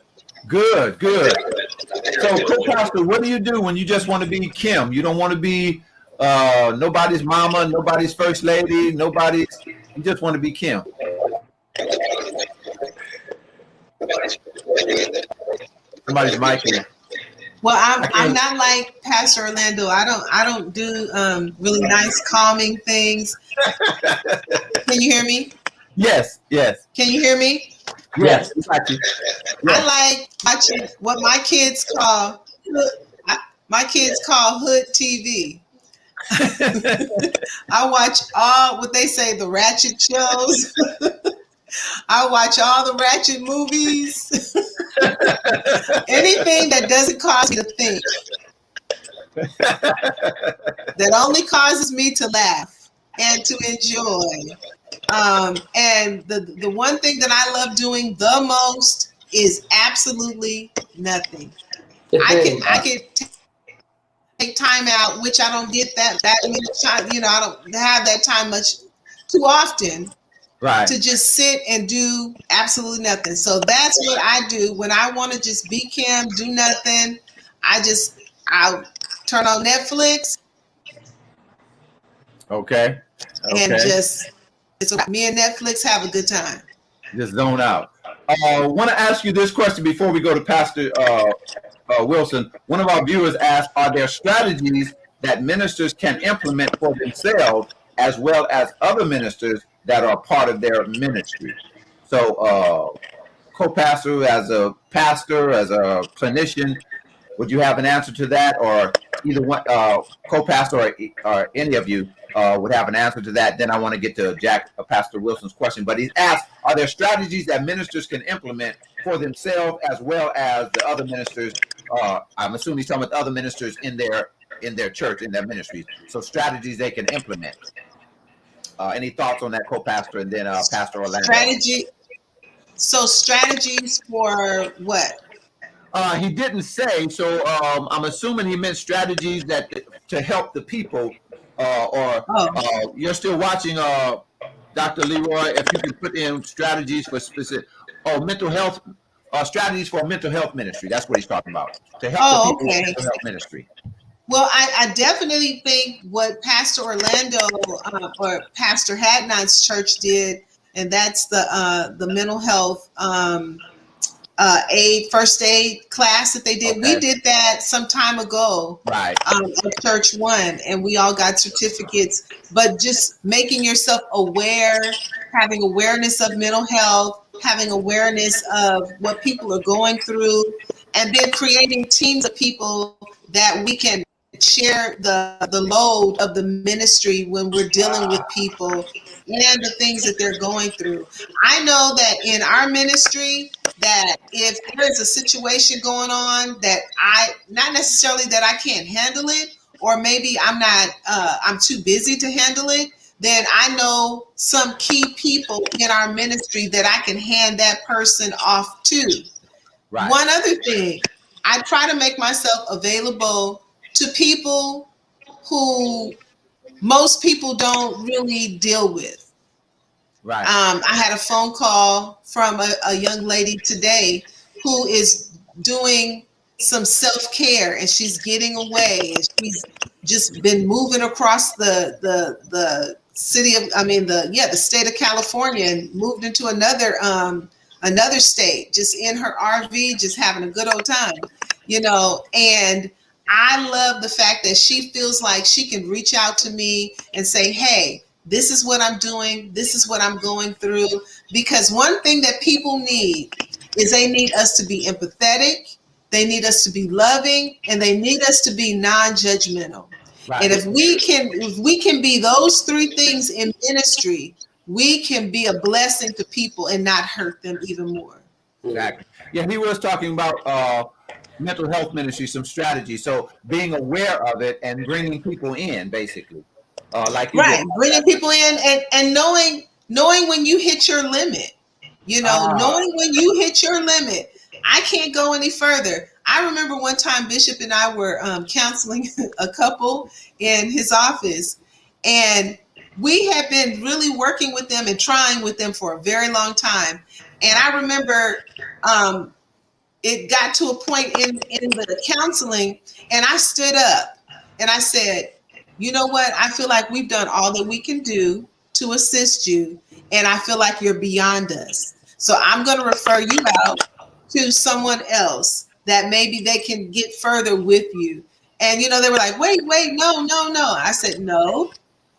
Good. So, co-pastor, what do you do when you just want to be Kim? You don't want to be nobody's mama, nobody's first lady, you just want to be Kim. Somebody's mic here. Well, I'm not like Pastor Orlando. I don't do really nice calming things. Can you hear me? Yes. Can you hear me? Yes. I like watching what my kids call hood TV. I watch all what they say the ratchet shows. I watch all the ratchet movies. Anything that doesn't cause me to think. That only causes me to laugh and to enjoy. And the one thing that I love doing the most is absolutely nothing. I can take time out, which I don't get that much time. You know, I don't have that time much too often. Right. to just sit and do absolutely nothing. So that's what I do when I want to just be Kim, do nothing. I'll turn on Netflix Okay. and Okay. me and Netflix have a good time. Just zone out. I want to ask you this question before we go to Pastor Wilson. One of our viewers asked, are there strategies that ministers can implement for themselves as well as other ministers that are part of their ministry? So, co-pastor, as a pastor, as a clinician, would you have an answer to that, or either one, co-pastor or any of you would have an answer to that? Then I want to get to Pastor Wilson's question. But he's asked, are there strategies that ministers can implement for themselves as well as the other ministers? I'm assuming he's talking about other ministers in their church, in their ministries. So strategies they can implement. Any thoughts on that, co-pastor, and then Pastor Orlando? Strategies for what? He didn't say, so I'm assuming he meant strategies to help the people. You're still watching, Dr. Leroy. If you can put in strategies for specific, mental health, strategies for mental health ministry. That's what he's talking about. To help the people with mental health ministry. Well, I definitely think what Pastor Orlando or Pastor Hadnot's church did, and that's the mental health first aid class that they did. Okay. We did that some time ago, right? At Church One, and we all got certificates. But just making yourself aware, having awareness of mental health, having awareness of what people are going through, and then creating teams of people that we can share the load of the ministry when we're dealing with people and the things that they're going through. I know that in our ministry, that if there's a situation going on that not necessarily that I can't handle it, or maybe I'm too busy to handle it, then I know some key people in our ministry that I can hand that person off to. Right. One other thing, I try to make myself available to people who most people don't really deal with. Right. I had a phone call from a young lady today who is doing some self-care, and she's getting away, and she's just been moving across the state of California, and moved into another state, just in her RV, just having a good old time, and I love the fact that she feels like she can reach out to me and say, hey, this is what I'm doing. This is what I'm going through. Because one thing that people need is they need us to be empathetic. They need us to be loving, and they need us to be non-judgmental. Right. And if we can be those three things in ministry, we can be a blessing to people and not hurt them even more. Exactly. Yeah, he was talking about mental health ministry, some strategy. So being aware of it and bringing people in, basically, bringing people in and knowing when you hit your limit, knowing when you hit your limit. I can't go any further. I remember one time Bishop and I were counseling a couple in his office, and we had been really working with them and trying with them for a very long time. And I remember it got to a point in the counseling, and I stood up and I said, you know what? I feel like we've done all that we can do to assist you, and I feel like you're beyond us. So I'm going to refer you out to someone else that maybe they can get further with you. And, they were like, wait, no. I said, no,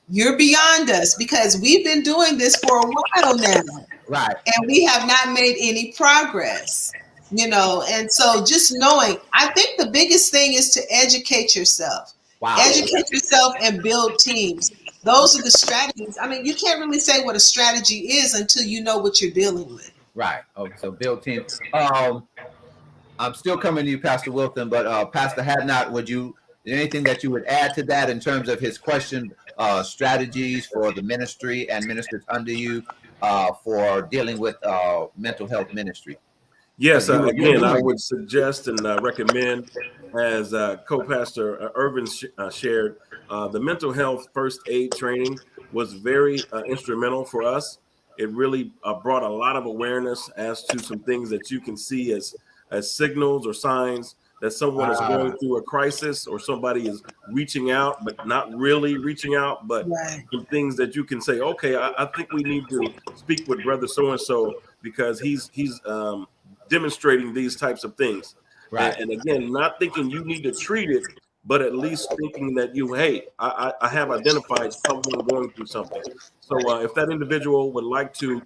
you're beyond us, because we've been doing this for a while now. Right. And we have not made any progress. And so just knowing, I think the biggest thing is to educate yourself. Wow. Educate yourself and build teams. Those are the strategies. I mean, you can't really say what a strategy is until you know what you're dealing with. Right. Okay. So build teams. I'm still coming to you, Pastor Wilson, but Pastor Hadnot, anything that you would add to that in terms of his question, strategies for the ministry and ministers under you for dealing with mental health ministry? Yes, again, I would suggest and recommend, as co-pastor Irvin shared, the mental health first aid training was very instrumental for us. it really brought a lot of awareness as to some things that you can see as signals or signs that someone is going through a crisis, or somebody is reaching out but not really reaching out, but Right. some things that you can say, okay, I think we need to speak with brother so and so because he's demonstrating these types of things. Right. And again, not thinking you need to treat it, but at least thinking that I have identified someone going through something. So if that individual would like to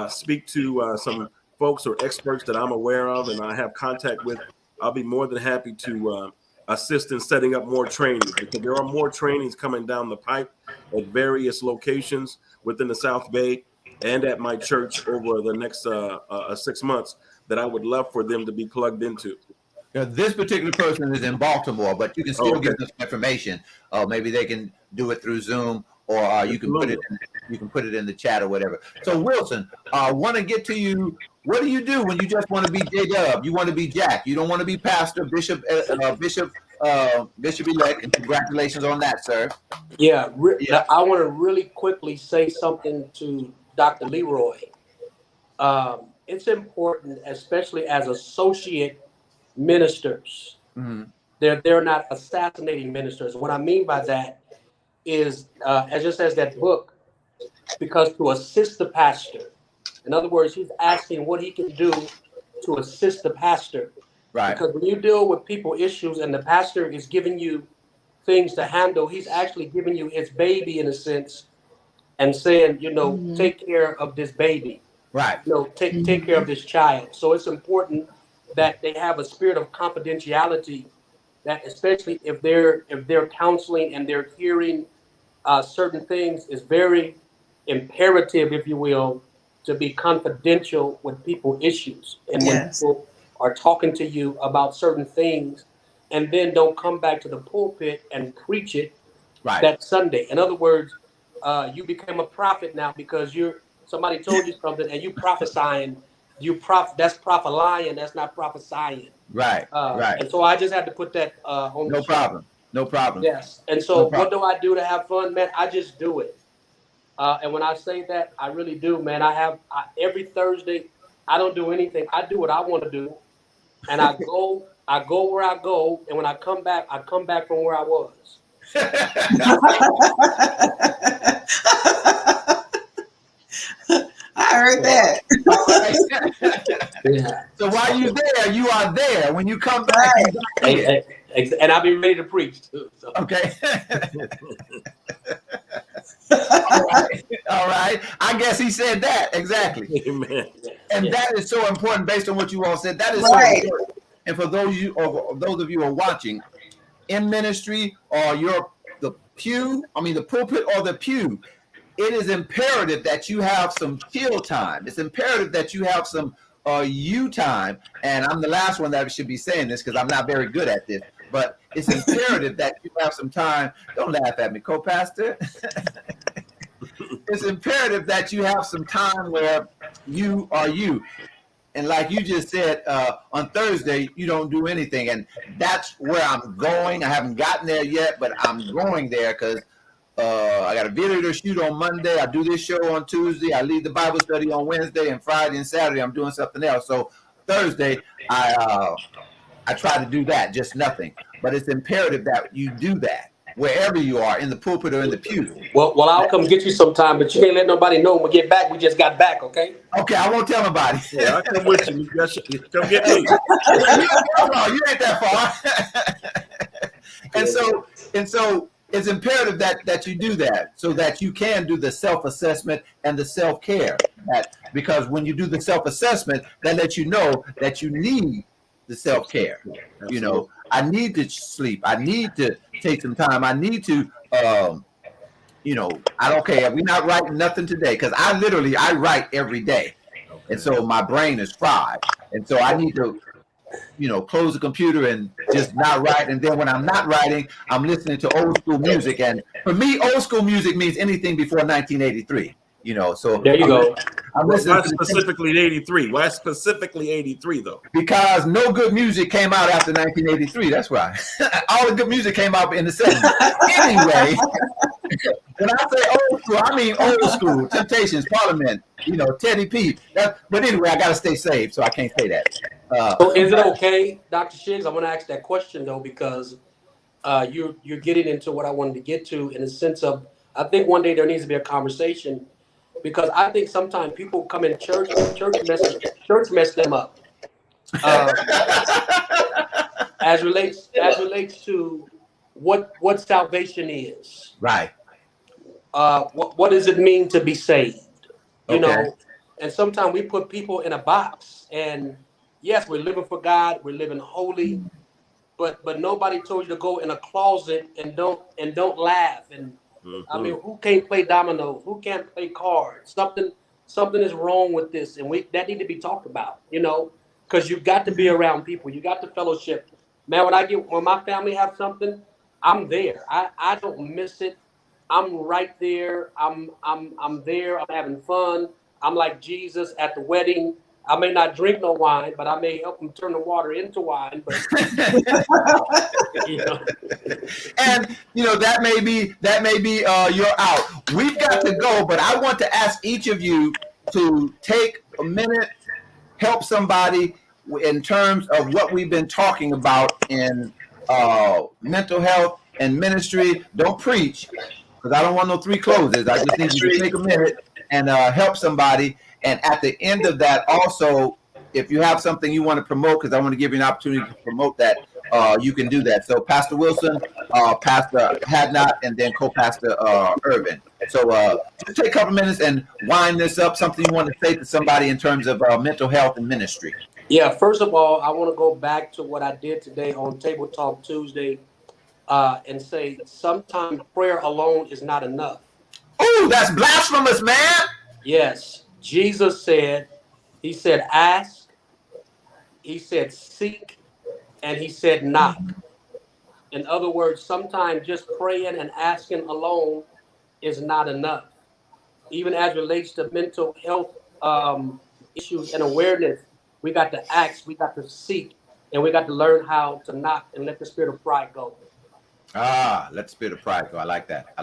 speak to some folks or experts that I'm aware of and I have contact with, I'll be more than happy to assist in setting up more trainings, because there are more trainings coming down the pipe at various locations within the South Bay and at my church over the next 6 months that I would love for them to be plugged into. Now, this particular person is in Baltimore, but you can still give them some information. Maybe they can do it through Zoom, or you can put it in the chat or whatever. So Wilson, I want to get to you. What do you do when you just want to be J-Dub? You want to be Jack. You don't want to be Pastor, Bishop elect. And congratulations on that, sir. Yeah, I want to really quickly say something to Dr. Leroy. It's important, especially as associate ministers. Mm-hmm. They're not assassinating ministers. What I mean by that is, as just as that book, because to assist the pastor, in other words, he's asking what he can do to assist the pastor. Right. Because when you deal with people issues and the pastor is giving you things to handle, he's actually giving you his baby in a sense and saying, take care of this baby. Right. Take care of this child. So it's important that they have a spirit of confidentiality, that especially if they're counseling and they're hearing certain things, is very imperative, if you will, to be confidential with people issues. And when people are talking to you about certain things, and then don't come back to the pulpit and preach it that Sunday. In other words, you become a prophet now because somebody told you something and you prophesying. That's prophesying. That's not prophesying. Right. Right. And so I just had to put that on. No problem. No problem. Yes. And so what do I do to have fun, man? I just do it. And when I say that, I really do, man. Every Thursday, I don't do anything. I do what I want to do, and I go where I go. And when I come back from where I was. I heard that. Yeah. So while you're there, you are there. When you come back, and I'll be ready to preach too. So. Okay. All right. I guess he said that exactly. Amen. And that is so important based on what you all said. That is so important. And for those of you who are watching, in ministry or the pulpit or the pew, it is imperative that you have some chill time. It's imperative that you have some you time. And I'm the last one that should be saying this because I'm not very good at this. But it's imperative that you have some time. Don't laugh at me, co-pastor. It's imperative that you have some time where you are you. And like you just said, on Thursday, you don't do anything. And that's where I'm going. I haven't gotten there yet, but I'm going there because I got a video to shoot on Monday. I do this show on Tuesday. I lead the Bible study on Wednesday, and Friday and Saturday I'm doing something else. So Thursday, I try to do that, just nothing. But it's imperative that you do that wherever you are, in the pulpit or in the pew. Well, I'll come get you sometime, but you can't let nobody know when we get back. We just got back, okay? Okay, I won't tell nobody. Yeah, I'll come with you. Come get me. You ain't that far. And so it's imperative that you do that so that you can do the self-assessment and the self-care. Because when you do the self-assessment, that lets you know that you need the self-care. Absolutely. I need to sleep. I need to take some time. I need to, I don't care. We're not writing nothing today because I write every day. And so my brain is fried. And so I need to, close the computer and just not write. And then when I'm not writing, I'm listening to old school music. And for me, old school music means anything before 1983. So there you go. I'm listening Why specifically 83? Why specifically 83 though? Because no good music came out after 1983. That's why. All the good music came out in the 70s. Anyway, When I say old school, I mean old school. Temptations, Parliament, Teddy P. But anyway, I got to stay safe, so I can't say that. So is it okay, Dr. Shiggs? I want to ask that question though, because you're getting into what I wanted to get to in the sense of, I think one day there needs to be a conversation, because I think sometimes people come in church mess them up. As relates to what salvation is. Right. What does it mean to be saved? You Okay. know, and sometimes we put people in a box, and yes, we're living for God, we're living holy, but nobody told you to go in a closet and don't laugh. And I mean, who can't play dominoes? Who can't play cards? Something is wrong with this, and that need to be talked about. Because you got to be around people, you got to fellowship. Man, when my family have something, I'm there. I don't miss it. I'm right there. I'm there. I'm having fun. I'm like Jesus at the wedding. I may not drink no wine, but I may help them turn the water into wine. But And that may be you're out. We've got to go, but I want to ask each of you to take a minute, help somebody in terms of what we've been talking about in mental health and ministry. Don't preach, because I don't want no three closes. I just need you to take a minute and help somebody. And at the end of that, also, if you have something you want to promote, because I want to give you an opportunity to promote that, you can do that. So Pastor Wilson, Pastor Hadnot, and then co-pastor Irvin. So just take a couple minutes and wind this up, something you want to say to somebody in terms of mental health and ministry. Yeah, first of all, I want to go back to what I did today on Table Talk Tuesday and say sometimes prayer alone is not enough. Oh, that's blasphemous, man. Yes, Jesus said, he said, ask, he said, seek, and he said, knock. In other words, sometimes just praying and asking alone is not enough. Even as it relates to mental health issues and awareness, we got to ask, we got to seek, and we got to learn how to knock and let the spirit of pride go. Let the spirit of pride go. I like that.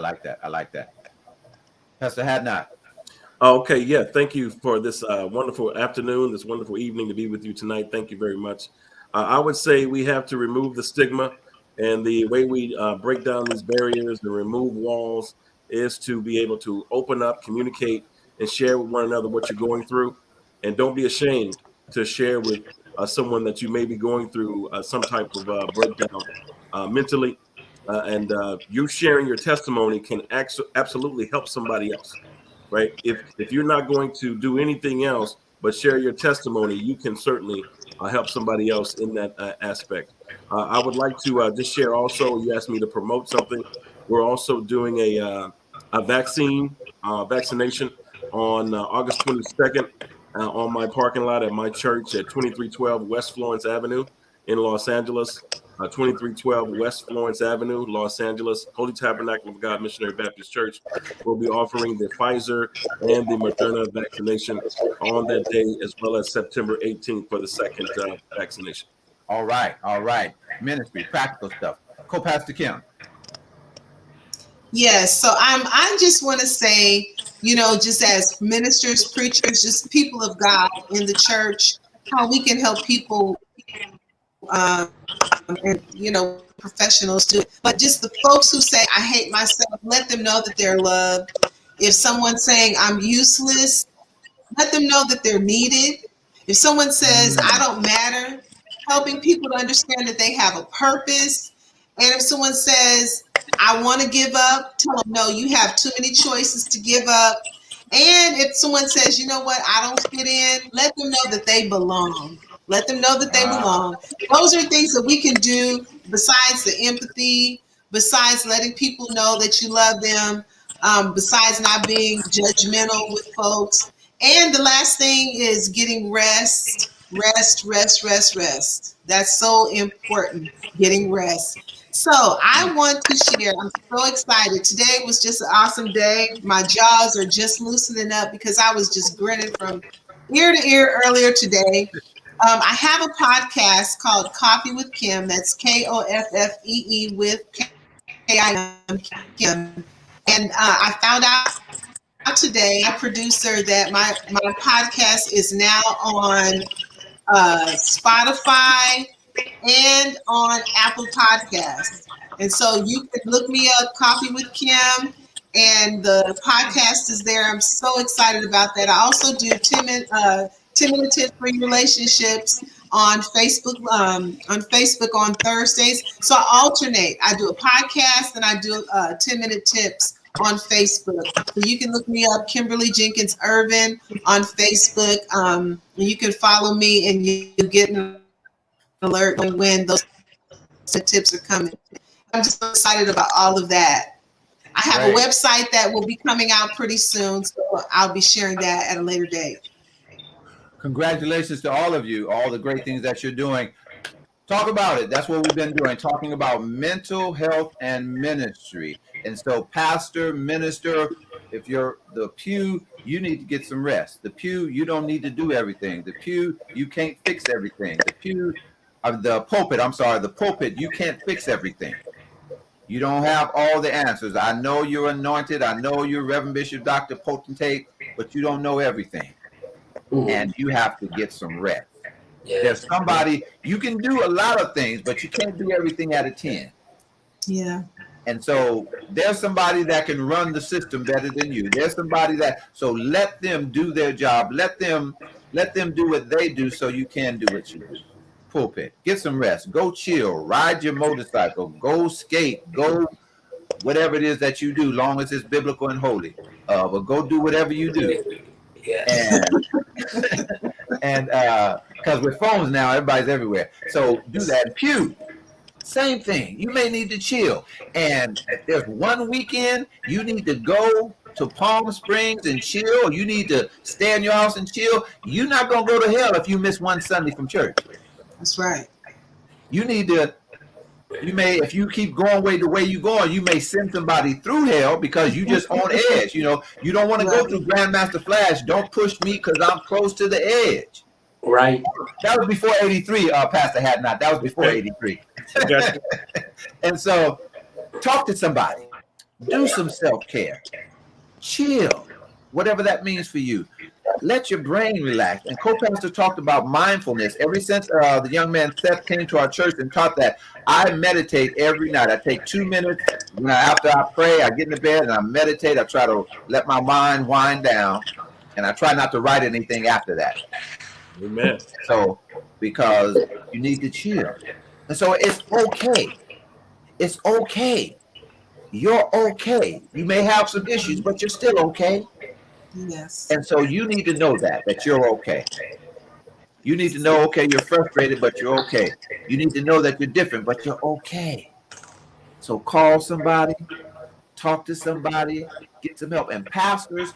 Pastor Hadnot. Okay, yeah. Thank you for this wonderful afternoon, this wonderful evening to be with you tonight. Thank you very much. I would say we have to remove the stigma, and the way we break down these barriers and remove walls is to be able to open up, communicate, and share with one another what you're going through. And don't be ashamed to share with someone that you may be going through some type of breakdown mentally. And you sharing your testimony can absolutely help somebody else, right? If you're not going to do anything else but share your testimony, you can certainly help somebody else in that aspect. I would like to just share also, you asked me to promote something. We're also doing a vaccination on August 22nd on my parking lot at my church at 2312 West Florence Avenue in Los Angeles. 2312 West Florence Avenue, Los Angeles. Holy Tabernacle of God Missionary Baptist Church will be offering the Pfizer and the Moderna vaccination on that day, as well as September 18th for the second vaccination. All right. Ministry, practical stuff. Co-pastor Kim. Yes, so I just want to say, just as ministers, preachers, just people of God in the church, how we can help people, and professionals do. But just the folks who say, I hate myself, let them know that they're loved. If someone's saying I'm useless, let them know that they're needed. If someone says I don't matter, helping people to understand that they have a purpose. And if someone says, I want to give up, tell them, no, you have too many choices to give up. And if someone says, you know what, I don't fit in, let them know that they belong. Let them know that they belong. Those are things that we can do besides the empathy, besides letting people know that you love them, besides not being judgmental with folks. And the last thing is getting rest. That's so important, getting rest. So I want to share, I'm so excited. Today was just an awesome day. My jaws are just loosening up because I was just grinning from ear to ear earlier today. I have a podcast called Coffee with Kim. That's Koffee with Kim. And And I found out today, my producer, that my podcast is now on Spotify and on Apple Podcasts. And so you can look me up, Coffee with Kim, and the podcast is there. I'm so excited about that. I also do 10-minute tips for your relationships on Facebook on Thursdays. So I alternate. I do a podcast and I do 10-minute tips on Facebook. So you can look me up, Kimberly Jenkins Irvin, on Facebook. You can follow me and you get an alert when those tips are coming. I'm just so excited about all of that. I have a website that will be coming out pretty soon, so I'll be sharing that at a later date. Congratulations to all of you, all the great things that you're doing. Talk about it. That's what we've been doing, talking about mental health and ministry. And so, pastor, minister, if you're the pew, you need to get some rest. The pew, you don't need to do everything. The pew, you can't fix everything. The pulpit, you can't fix everything. You don't have all the answers. I know you're anointed. I know you're Reverend Bishop Dr. Potentate, but you don't know everything. And you have to get some rest. Yeah. There's somebody, you can do a lot of things, but you can't do everything at a 10. Yeah. And so there's somebody that can run the system better than you. There's somebody so let them do their job. Let them do what they do so you can do what you do. Pulpit, get some rest, go chill, ride your motorcycle, go skate, go whatever it is that you do, long as it's biblical and holy. But go do whatever you do. Yeah. And because with phones now, everybody's everywhere. So do that. Pew, same thing. You may need to chill. And if there's one weekend you need to go to Palm Springs and chill, you need to stay in your house and chill, you're not going to go to hell if you miss one Sunday from church. That's right. If you keep going the way you're going, you may send somebody through hell because you just on edge. You don't want to go through Grandmaster Flash. Don't push me because I'm close to the edge. Right. That was before 83, Pastor Hadnot. That was before 83. And so talk to somebody. Do some self-care. Chill. Whatever that means for you. Let your brain relax. And co-pastor talked about mindfulness. Ever since the young man Seth came to our church and taught that, I meditate every night. I take 2 minutes. After I pray, I get in the bed and I meditate. I try to let my mind wind down. And I try not to write anything after that. Amen. So, because you need to chill. And so it's okay. It's okay. You're okay. You may have some issues, but you're still okay. Yes. And so you need to know that you're okay. You need to know, okay, you're frustrated, but you're okay. You need to know that you're different, but you're okay. So call somebody, talk to somebody, get some help. And pastors,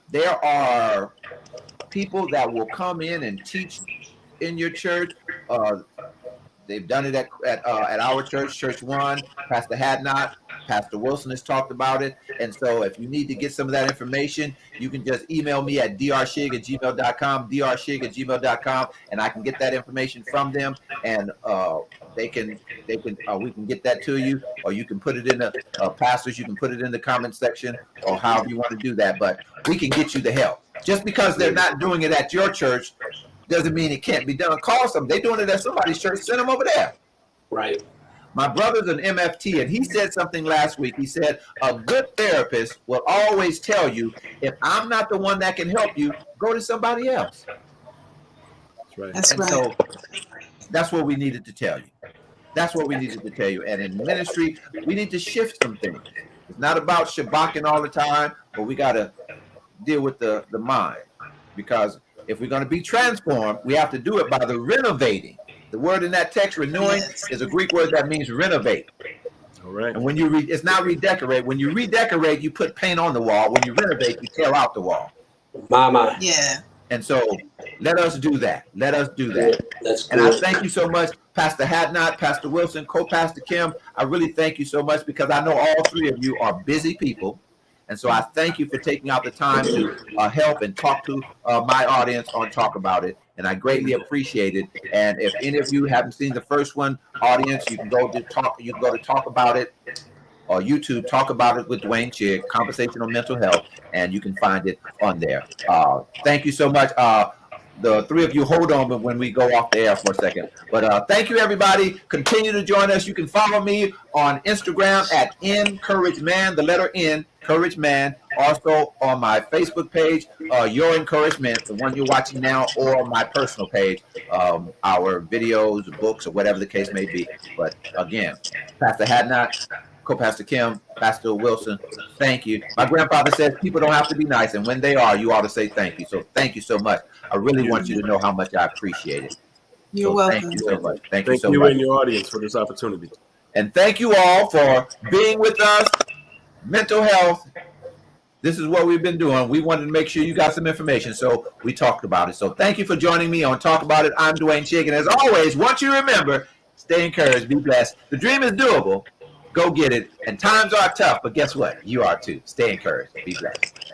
there are people that will come in and teach in your church. They've done it at our church, Church One. Pastor Hadnot, Pastor Wilson has talked about it. And so if you need to get some of that information, you can just email me at drshig@gmail.com, drshig@gmail.com, and I can get that information from them. And we can get that to you, or you can put it in the pastors, you can put it in the comment section, or however you want to do that. But we can get you the help. Just because they're not doing it at your church doesn't mean it can't be done. Call them. They're doing it at somebody's church. Send them over there. Right. My brother's an MFT, and he said something last week. He said, a good therapist will always tell you, if I'm not the one that can help you, go to somebody else. That's right. That's right. So that's what we needed to tell you. That's what we needed to tell you. And in ministry, we need to shift some things. It's not about shabaking all the time, but we got to deal with the mind. Because if we're going to be transformed, we have to do it by the renovating. The word in that text, renewing, is a Greek word that means renovate. All right. And when it's not redecorate. When you redecorate, you put paint on the wall. When you renovate, you tear out the wall. Mama. Yeah. And so let us do that. Let us do that. That's And I good. thank you so much, Pastor Hadnot, Pastor Wilson, Co-Pastor Kim. I really thank you so much because I know all three of you are busy people. And so I thank you for taking out the time to help and talk to my audience on Talk About It. And I greatly appreciate it. And if any of you haven't seen the first one, audience, you can go to Talk About It or YouTube, Talk About It with Dwayne Chig, Conversational Mental Health, and you can find it on there. Thank you so much. The three of you hold on when we go off the air for a second. But thank you, everybody. Continue to join us. You can follow me on Instagram at NCourageMan, the letter N, Courage Man. Also on my Facebook page, Your Encouragement, the one you're watching now, or my personal page, our videos, books, or whatever the case may be. But again, Pastor Hadnot, Co-Pastor Kim, Pastor Wilson, thank you. My grandfather says people don't have to be nice, and when they are, you ought to say thank you. So thank you so much. I really want you to know how much I appreciate it. You're So welcome. Thank you so much. Thank you Thank so you much. and your audience for this opportunity. And thank you all for being with us. Mental health. This is what we've been doing. We wanted to make sure you got some information, so we talked about it. So thank you for joining me on Talk About It. I'm Dwayne Chig, and as always, once you remember, stay encouraged, be blessed. The dream is doable. Go get it. And times are tough, but guess what? You are too. Stay encouraged. Be blessed.